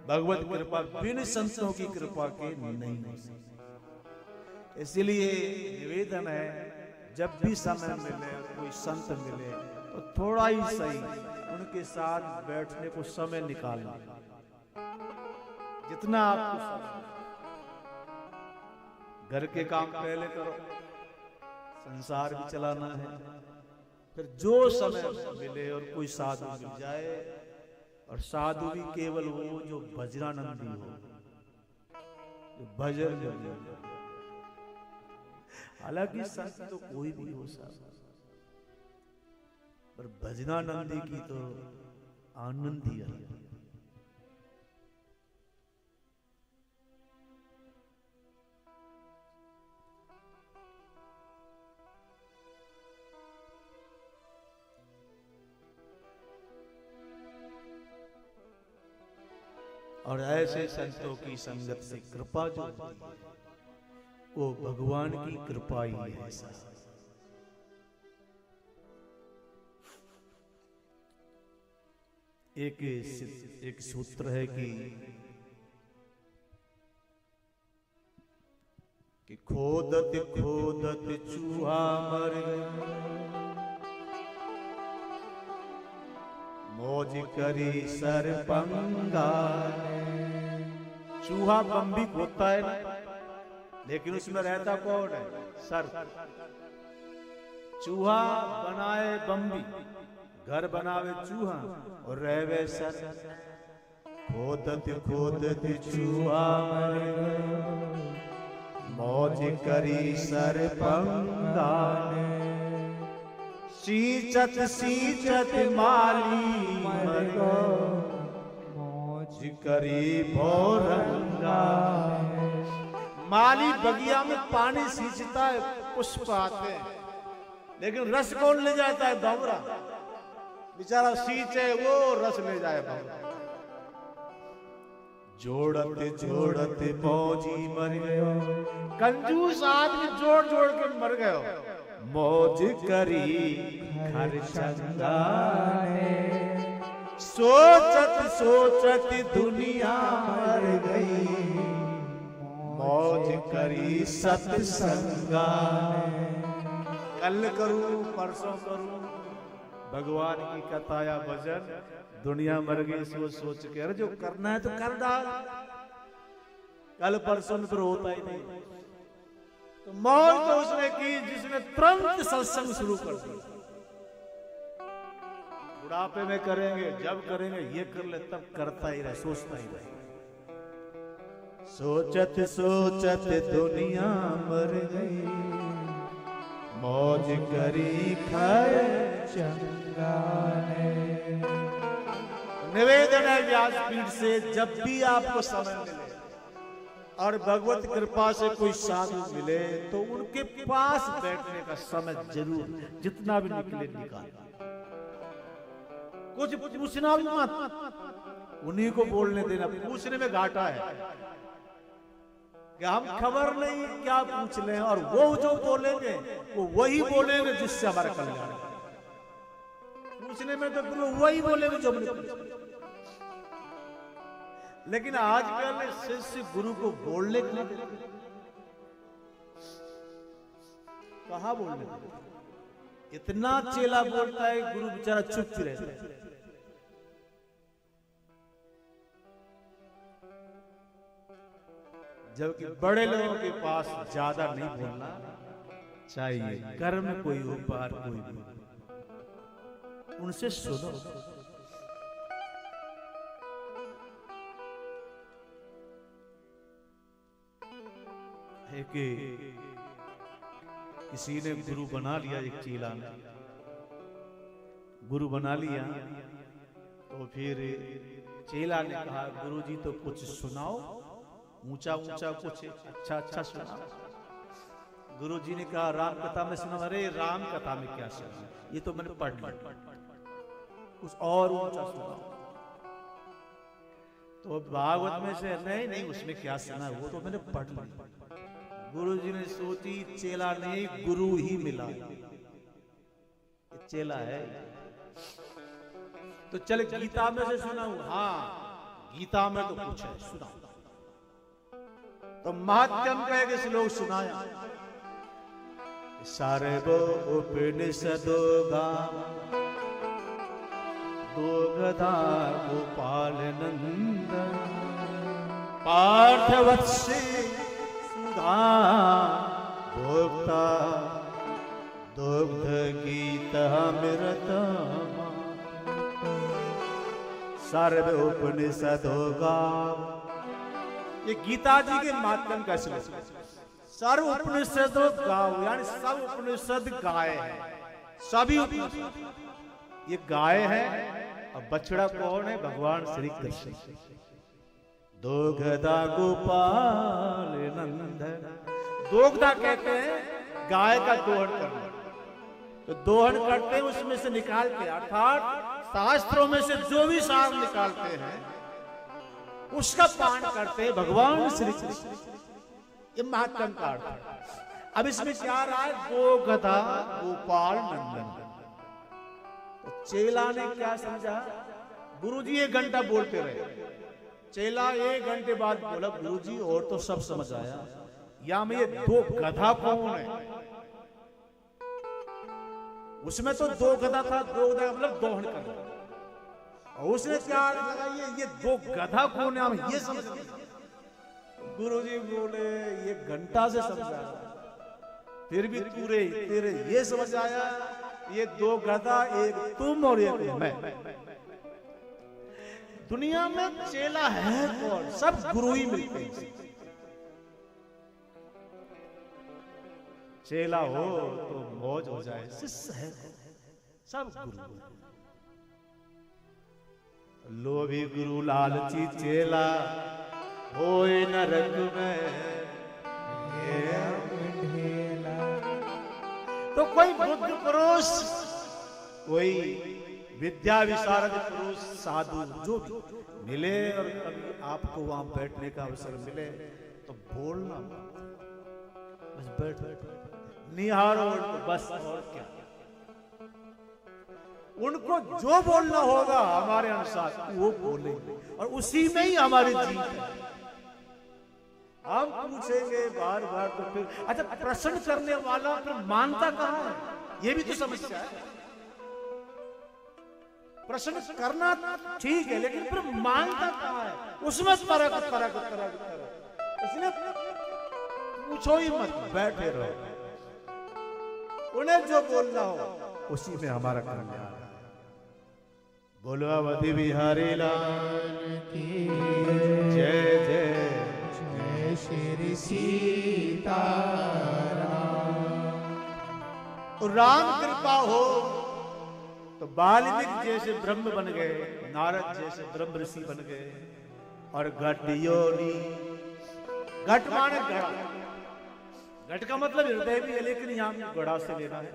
[SPEAKER 1] भगवत कृपा बिन संतों की कृपा के नहीं हो सकती। इसलिए निवेदन है, जब भी समय मिले, कोई संत मिले तो थोड़ा ही सही उनके साथ बैठने को समय निकालना, जितना आपको समय। घर के काम पहले करो, संसार भी चलाना है। फिर जो समय मिले और कोई साधु मिल जाए, और साधु भी केवल वो जो भजनानंदी हो, जो भजन योगी हो। हालांकि संत तो कोई भी हो सकता, पर भजनानंदी की तो आनंद ही अलग है। और ऐसे संतों की संगत से कृपा जो होती है, वो भगवान की कृपा ही है। ऐसा एक सूत्र है कि खोदत खोदत चूहा मर गया, मौज करी सरपंगा। चूहा बम्बी खोदता है ना, लेकिन उसमें रहता कौन है? सर। चूहा बनाए बम्बी, घर बनावे चूहा और रहवे सर। खोदत खोदत चूहा मर गया, मौज करी सरपंगा। सींचत सींचत माली मर गयो, मौज करी भौरंगा। माली बगिया में पानी सींचता है, पुष्प आते हैं, लेकिन रस कौन ले जाता है? भंवरा। बेचारा सींचे वो, रस ले जाए भंवरा। जोड़ते जोड़ते मौजी मर गयो, कंजूस आदमी जोड़ जोड़ के मर गयो। मौज करी खरचंदा ने, सोचत सोचत दुनिया मर गई। मौज करी सत्संगा ने। कल करूं परसों करूं भगवान की कथा या भजन, दुनिया मर गई सोच सोच के। अरे जो करना है तो कर डाल, कल परसों में तो होता ही नहीं। तो मौज तो उसने की जिसने तुरंत सत्संग शुरू कर दिया। बुढ़ापे में करेंगे, जब करेंगे, ये कर ले, तब करता ही रहे, सोचता ही रहे। सोचत सोचत दुनिया मर गई, मौज करी खरचंगा ने। निवेदन है व्यासपीठ से, जब भी आपको समय मिले और भगवत कृपा से कोई साधु मिले, तो उनके पास बैठने का समय जरूर, जितना भी निकले निकाल। कुछ पूछना भी मत, उन्हीं को बोलने देना। पूछने में घाटा है कि हम खबर नहीं क्या पूछ ले, और वो जो बोलेंगे वो वही बोलेंगे जिससे हमारा कल्याण। पूछने में तो गुरु वही बोलेंगे जो हमने पूछा। लेकिन आजकल शिष्य गुरु को बोलने के लिए कहां बोलने, इतना चेला बोलता है, गुरु बेचारा चुप ही रहता है। जबकि बड़े लोगों के पास ज्यादा नहीं बोलना चाहिए। कर्म कोई हो, पार कोई भी, उनसे सुनो। है कि किसी ने गुरु बना लिया, एक चेला ने गुरु बना लिया, तो फिर चेला ने कहा, गुरुजी तो कुछ सुनाओ, ऊंचा ऊंचा कुछ अच्छा अच्छा सुनाओ। गुरुजी ने कहा, राम कथा में सुना। अरे राम कथा में क्या सुना, ये तो मैंने पढ़ लिया, कुछ और ऊंचा सुनाओ। तो भागवत में से, नहीं नहीं उसमें क्या सुना, वो तो मैंने पढ़ लिया। गुरुजी ने सोची, चेला ने गुरु ही मिला, चेला है। तो चल गीता में से सुनाऊं? हाँ, गीता में तो कुछ है, सुनाऊं। तो महात्म का एक श्लोक सुनाया, सर्व उपनिषदो गाव दोगदा गोपाल नंदन पार्थवत्से सुधा भोक्ता दुग्ध गीतामृतम् सर्व उपनिषदो गाव। ये गीता जी के माध्यम का श्लोक। सर्व उपनिषदो गाव यानी सब उपनिषद गाय है, सभी उपनिषद ये गाय है। और बछड़ा कौन है? भगवान श्री कृष्ण। दोगदा गोपाल नंदन, दोगदा कहते हैं गाय का दोहन करना। तो दोहन करते हैं उसमें से निकालते, अर्थात शास्त्रों में से जो भी सार निकालते हैं उसका पान करते हैं भगवान श्री कृष्ण। ये महात्म का अर्थ है। अब इसमें क्या रहा है? गोगदा गोपाल नंदन। तो चेला ने क्या समझा? गुरुजी 1 घंटा बोलते रहे। चेला 1 घंटे बाद बोला, गुरुजी और तो सब समझ आया, या में ये 2 गधा कौन है? उसमें तो 2 गधा था, 2 गधा मतलब दोहन करना। और उसने क्या लगा, ये 2 गधा कौन है? हम ये समझ गए। गुरुजी बोले, ये घंटा से समझा, फिर भी तेरे ये समझ आया, ये 2 गधा, एक तुम और एक मैं। दुनिया में चेला है कौन? सब गुरु ही मिलते हैं। चेला हो तो मौज हो जाए, शिष्य है सब गुरु। लोभी गुरु लालची चेला होए नरक में ढेला। तो कोई बुद्ध पुरुष, कोई विद्या विशारद पुरुष, साधु जो भी मिले और कभी आपको वहां बैठने का अवसर मिले तो बोलना, बस बैठ निहारो बस, और क्या। उनको जो बोलना होगा हमारे अनुसार वो बोलेंगे और उसी में ही हमारी जीत है। हम पूछेंगे बार बार तो फिर अच्छा, प्रश्न करने वाला फिर मानता कहां है? ये भी तो समस्या है। प्रश्न करना ठीक है, लेकिन फिर मानता कहां है? उसमें तरक। इसलिए पूछो ही मत, बैठे रहो। उन्हें जो बोलना हो उसी में हमारा कल्याण है। बोलो अवधि बिहारी लाल की जय जय।
[SPEAKER 2] जय श्री सीताराम।
[SPEAKER 1] राम कृपा हो तो वाल्मीकि जैसे ब्रह्म बन गए, नारद जैसे ब्रह्म ऋषि बन गए। और घट योनि, घट माने घड़ा, घट का मतलब हृदय भी है, लेकिन यहां घड़ा से लेना है।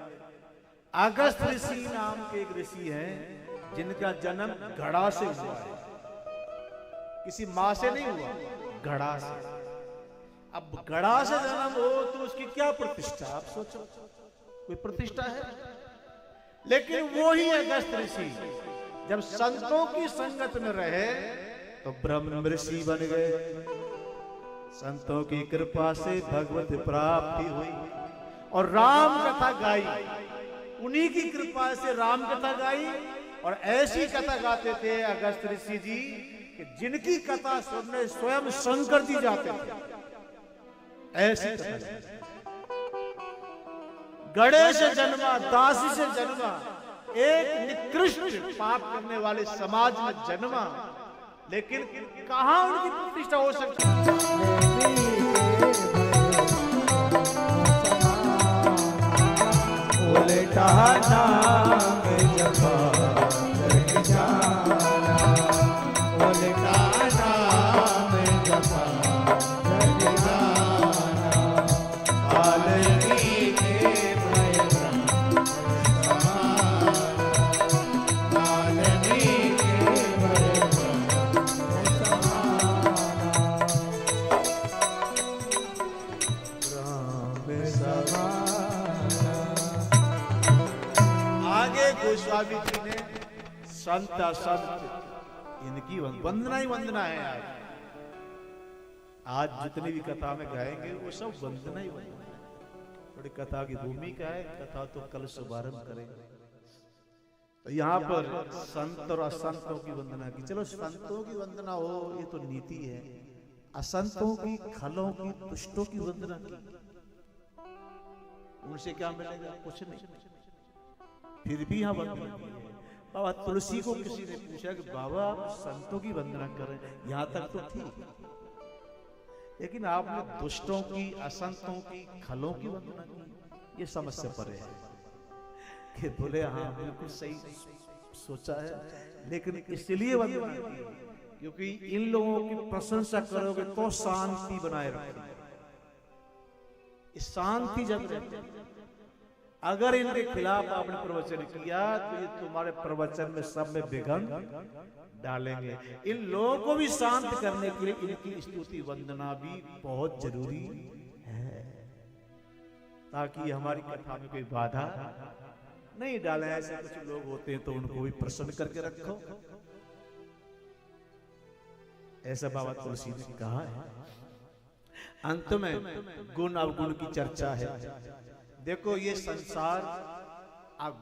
[SPEAKER 1] अगस्त ऋषि नाम के एक ऋषि हैं जिनका जन्म घड़ा से हुआ है, किसी मां से नहीं हुआ, घड़ा से। अब घड़ा से जन्म हो तो उसकी क्या प्रतिष्ठा? आप सोचो, कोई प्रतिष्ठा है? लेकिन वो ही अगस्त ऋषि जब संतों की संगत में रहे तो ब्रह्म ऋषि बन गए। संतों की कृपा से भगवत प्राप्ति हुई और राम कथा गाई। उन्हीं की कृपा से राम कथा गाई। और ऐसी कथा गाते थे अगस्त ऋषि जी कि जिनकी कथा सुनने स्वयं शंकर जी जाते थे। ऐसी कथा गड़े से जन्मा, दासी से जन्मा, एक निकृष्ट पाप करने वाले समाज में जन्मा, लेकिन कहां उनकी प्रतिष्ठा हो सकती है?
[SPEAKER 2] उल्टा नाम जपा जग जाना, उल्टा नाम जपा जग जाना। वाल्मीकि के भय ब्रह्म समाना, वाल्मीकि के भय ब्रह्म समाना।
[SPEAKER 1] आगे संत असंत इनकी वंदना ही वंदना है। आज जितनी भी कथा में गाएंगे वो सब वंदना ही वंदना है। थोड़ी कथा की भूमिका है, कथा तो कल शुभारंभ करेंगे। तो यहाँ पर संत और असंतों की वंदना की। चलो संतों की वंदना हो ये तो नीति है, असंतों की, खलों की, दुष्टों की वंदना की, उनसे क्या मिलेगा? कुछ नहीं। फिर भी यहाँ वंदना की है। बाबा तुलसी को किसी ने पूछा कि बाबा आप संतों की वंदना करें, यहां तक तो ठीक, लेकिन आपने दुष्टों की, असंतों की, खलों की वंदना की, ये समस्या परे है। कि बोले हाँ बिल्कुल सही सोचा है, लेकिन इसलिए वंदना की क्योंकि इन लोगों की प्रशंसा करोगे तो शांति बनाए रखोगे। शांति जब रहती है, अगर इनके खिलाफ आपने प्रवचन किया तो ये तुम्हारे प्रवचन में सब में विघ्न डालेंगे। इन लोगों को भी शांत करने के लिए इनकी स्तुति वंदना भी बहुत जरूरी है, ताकि हमारी कथा में कोई बाधा नहीं डाले। ऐसे कुछ लोग होते हैं तो उनको भी प्रसन्न करके रखो, ऐसा बाबा तुलसी ने कहा है। अंत में गुण अवगुण की चर्चा है। देखो ये संसार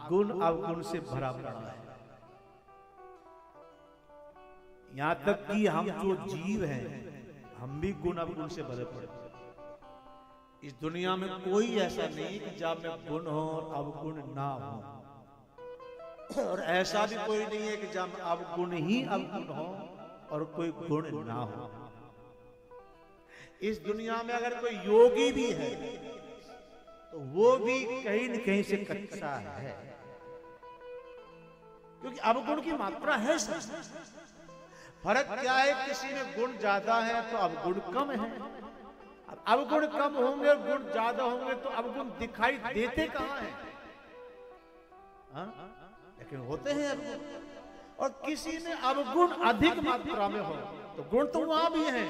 [SPEAKER 1] गुण अवगुण से भरा पड़ा है। यहां तक कि हम जो जीव हैं हम भी गुण अवगुण से भरे पड़े। इस दुनिया में कोई ऐसा नहीं कि जब में गुण हो और अवगुण ना हो, और ऐसा भी कोई नहीं है कि जब अवगुण ही अवगुण हो और कोई गुण ना हो। इस दुनिया में अगर कोई योगी भी है तो वो भी कहीं न कहीं से कच्चा है, क्योंकि अवगुण की मात्रा है। फर्क क्या है, किसी में गुण ज्यादा है तो अवगुण कम है। अब अवगुण कम होंगे, गुण ज्यादा होंगे तो अवगुण दिखाई देते कहां हैं? लेकिन होते हैं अवगुण। और किसी में अवगुण अधिक मात्रा में हो तो गुण तो वहां भी है,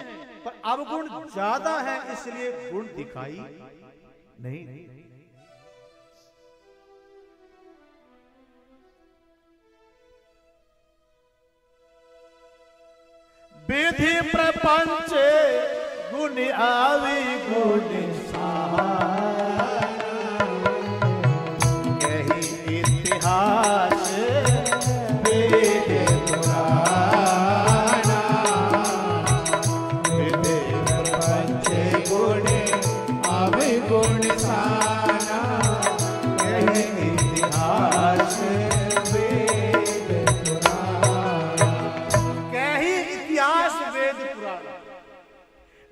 [SPEAKER 1] पर अवगुण ज्यादा है इसलिए गुण दिखाई नहीं। विधि प्रपंच गुण आवी गुण कही इतिहास वेद पुराना। विधि प्रपंच गुण आवी गुण साना कही इतिहास वेद पुराना। कही इतिहास वेद पुराण,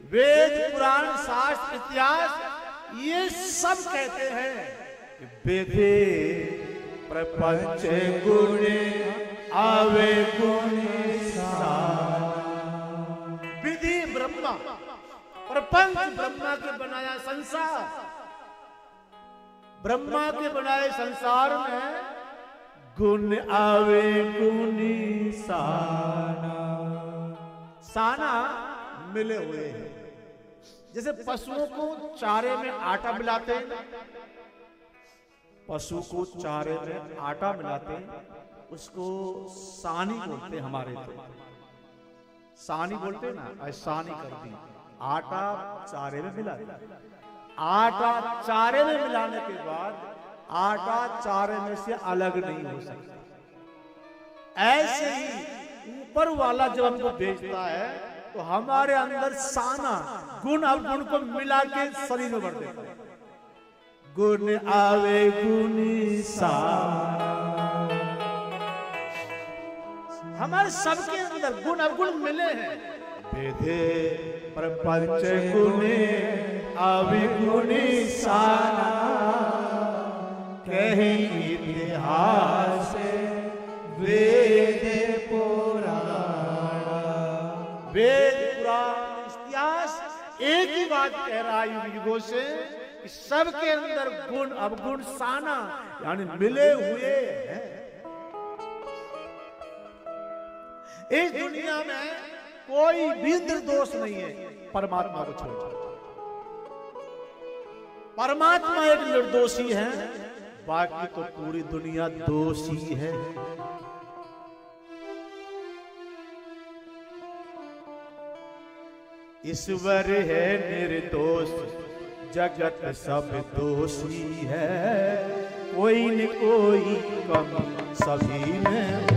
[SPEAKER 1] वेद पुराण शास्त्र इतिहास ये सब कहते हैं कि विधि प्रपंच गुण आवे गुण साना। विधि ब्रह्मा, प्रपंच ब्रह्मा के बनाया संसार, ब्रह्मा के बनाए संसार में गुण आवे गुण साना। साना मिले हुए हैं। जैसे पशुओं को चारे में आटा मिलाते हैं, पशु को चारे में आटा मिलाते हैं, उसको सानी बोलते हैं। हमारे तो सानी बोलते हैं ना, सानी कर दी। आटा चारे में मिला, आटा चारे में मिलाने के बाद आटा चारे में से अलग नहीं हो सकता। ऐसे ही ऊपर वाला जब हमको बेचता है तो हमारे अंदर साना गुण अवगुण को मिला के शरीर में भर देता है। गुण आवे गुण साना। हमारे सबके अंदर गुण अवगुण मिले हैं। विधि प्रपंच गुण आवे गुण साना कही इतिहास वेद पुराण। वेद पुराण इतिहास एक ही बात कह रहा है युग युगों से कि सबके अंदर गुण अवगुण साना यानी मिले हुए हैं। इस दुनिया में कोई भी निर्दोष नहीं है परमात्मा को छोड़। परमात्मा एक निर्दोषी है, बाकी तो पूरी दुनिया दोषी है। ईश्वर है निर्दोष, जगत सब दोषी है, कोई न कोई कमी सभी में होती है।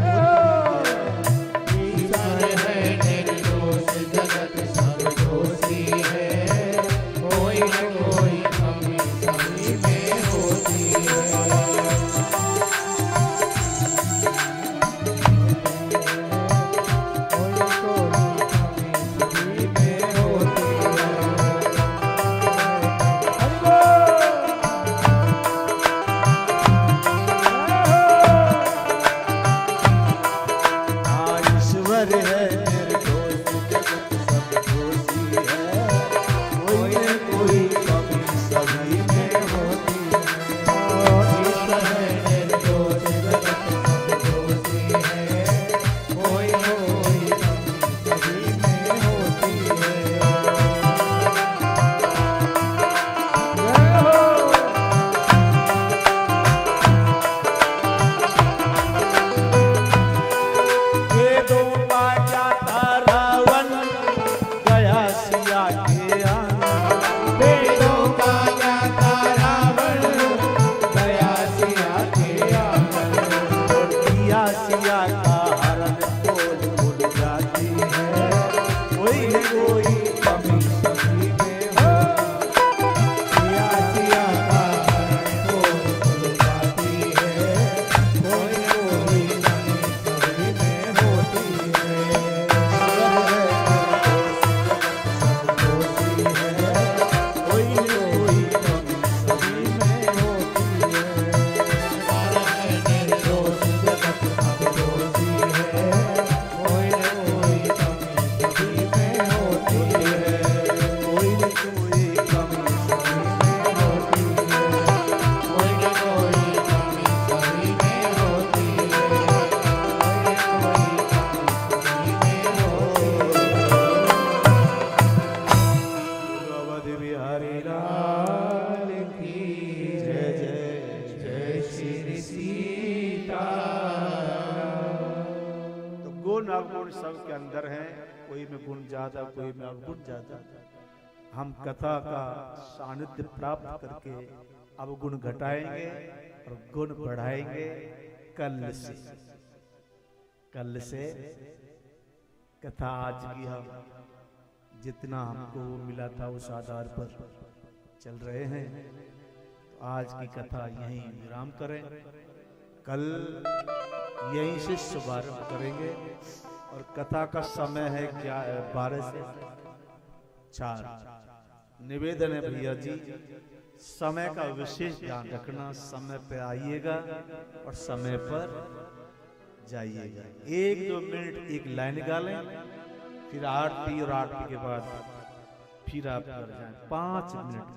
[SPEAKER 2] ईश्वर है निर्दोष, जगत सब दोषी है, कोई न कोई कमी सभी में होती है।
[SPEAKER 1] सबके अंदर हैं, कोई में गुण ज्यादा, कोई में अवगुण ज्यादा। हम कथा का सानिध्य प्राप्त करके अवगुण घटाएंगे और गुण बढ़ाएंगे। कल से कथा आज की हम जितना हमको मिला था उस आधार पर चल रहे हैं। तो आज की कथा यहीं विराम करें, कल यहीं से शुभारंभ करेंगे। और कथा का समय है क्या? 12 से 4। निवेदन है भैया जी, समय का विशेष ध्यान रखना। समय पे आइएगा और समय पर जाइएगा। 1-2 मिनट एक लाइन निकालें, फिर आरती और आरती के बाद फिर आप कर जाएं 5 मिनट।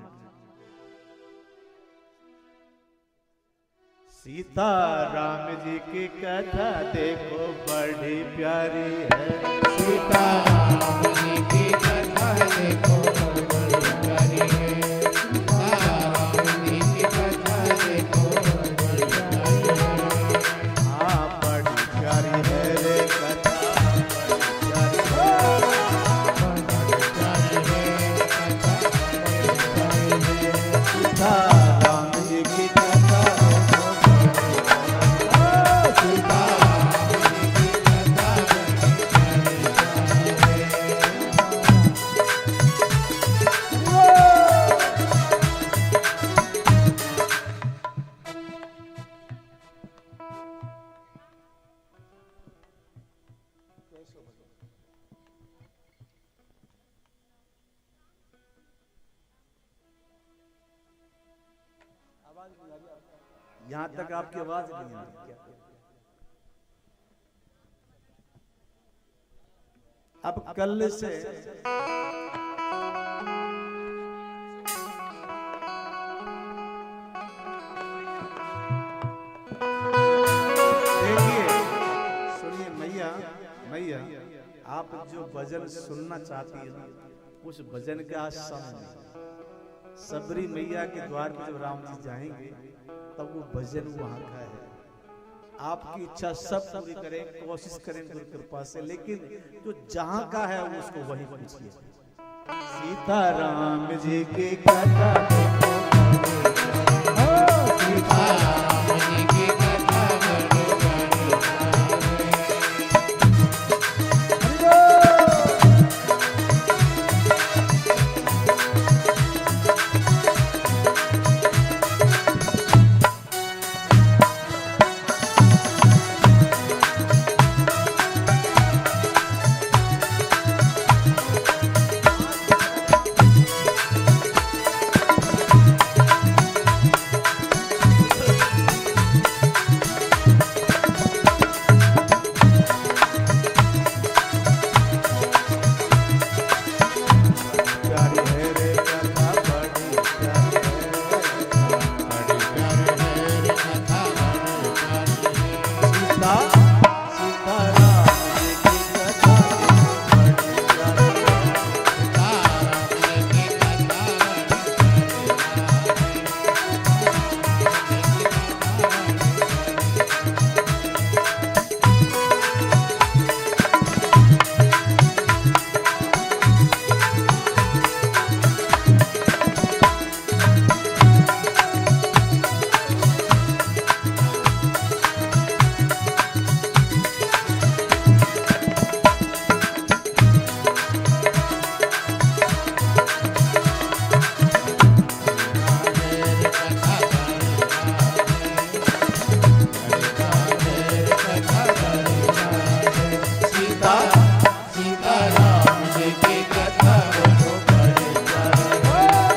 [SPEAKER 1] सीता राम जी की कथा देखो बड़ी प्यारी है।
[SPEAKER 2] सीता राम जी की कथा देखो बड़ी प्यारी है। सीता राम जी की कथा देखो बड़ी प्यारी है।
[SPEAKER 1] हाँ बड़ी प्यारी है रे कथा,
[SPEAKER 2] बड़ी प्यारी है कथा, बड़ी प्यारी है।
[SPEAKER 1] सीता राम जी की कथा यहाँ तक आपकी आवाज नहीं आ रही क्या? अब कल से देखिए, सुनिए मैया, आप जो भजन सुनना चाहती है उस भजन का समय सबरी मैया के द्वार पर जब राम जी जाएंगे तब वो भजन वहां का है। आपकी इच्छा सब पूरी करें, कोशिश करें गुरु कृपा से, लेकिन जो जहां का है वो उसको वही पूछिए। सीताराम जी की कथा देखो
[SPEAKER 2] सीताराम जी की कथा बड़ी बड़ी
[SPEAKER 1] प्यारी है रे कथा बड़ी प्यारी है
[SPEAKER 2] बड़ी प्यारी है रे कथा बड़ी प्यारी है
[SPEAKER 1] सीता सीताराम जी की कथा बड़ी प्यारी है
[SPEAKER 2] सीताराम जी की कथा बड़ी
[SPEAKER 1] सीता
[SPEAKER 2] सीताराम जी की कथा बड़ी प्यारी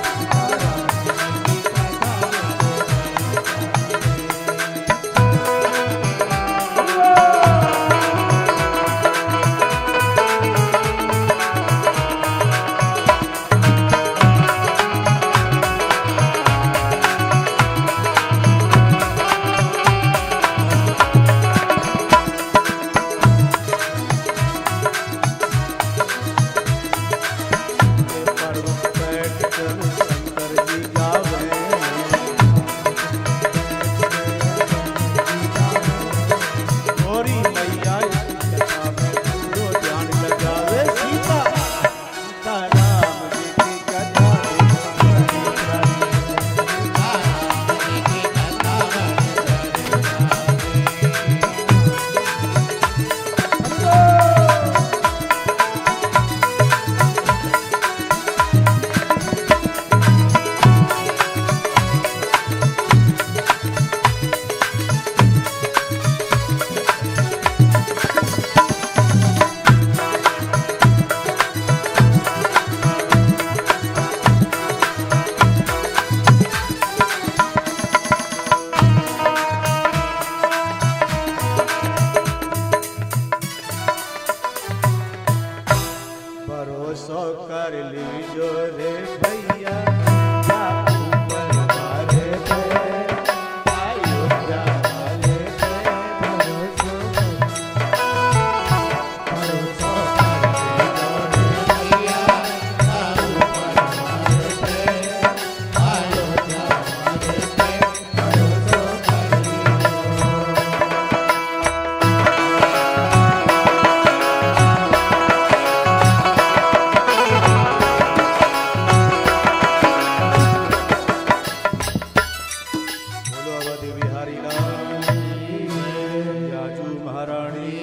[SPEAKER 1] पर्व बैठ कर शंकर जी गावे गोरी मैया इस कथा में पूरो ध्यान लगावे सीता सीताराम जी की कथा देखो बड़ी प्यारी भरोसो कर लीजो रे भैया या ऊपर वाले पे अयोध्या वाले पे भरोसो बोलो अवधि बिहारी लाल याजू महारानी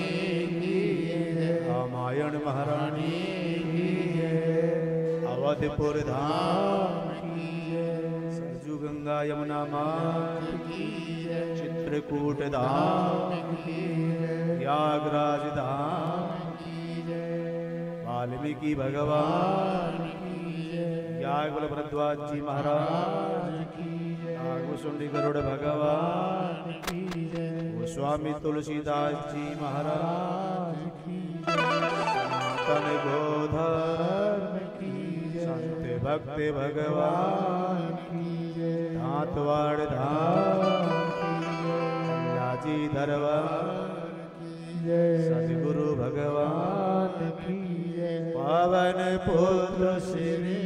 [SPEAKER 1] रामायण महारानी अवधपुर धाम सरजू गंगा यमुना मात चित्रकूट धाम यागराज धाम वाल्मीकि भगवान याग भरद्वाज जी महाराज नागभूषुंडी गरुड़ भगवान गोस्वामी तुलसीदास जी महाराज सनातन गोधर संत भक्त भगवान दांतवाड़ धाम राजी दरबार सदगुरु भगवान पावन पुत्र श्री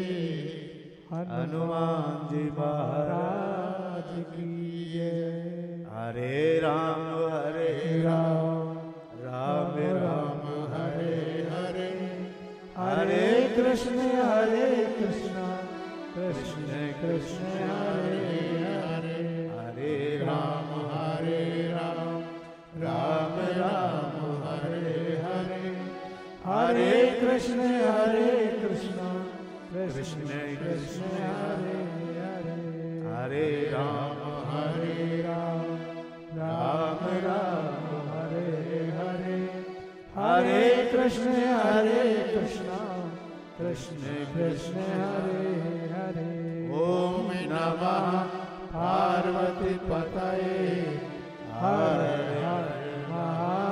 [SPEAKER 1] हनुमान जी महाराज की जय। हरे राम राम राम हरे हरे हरे कृष्ण कृष्ण कृष्ण हरे हरे हरे राम राम राम हरे हरे हरे कृष्ण कृष्ण कृष्ण हरे हरे हरे राम राम राम हरे हरे हरे कृष्ण कृष्ण कृष्ण हरे हरे ओम नमः पार्वती पतये हर हर महादेव।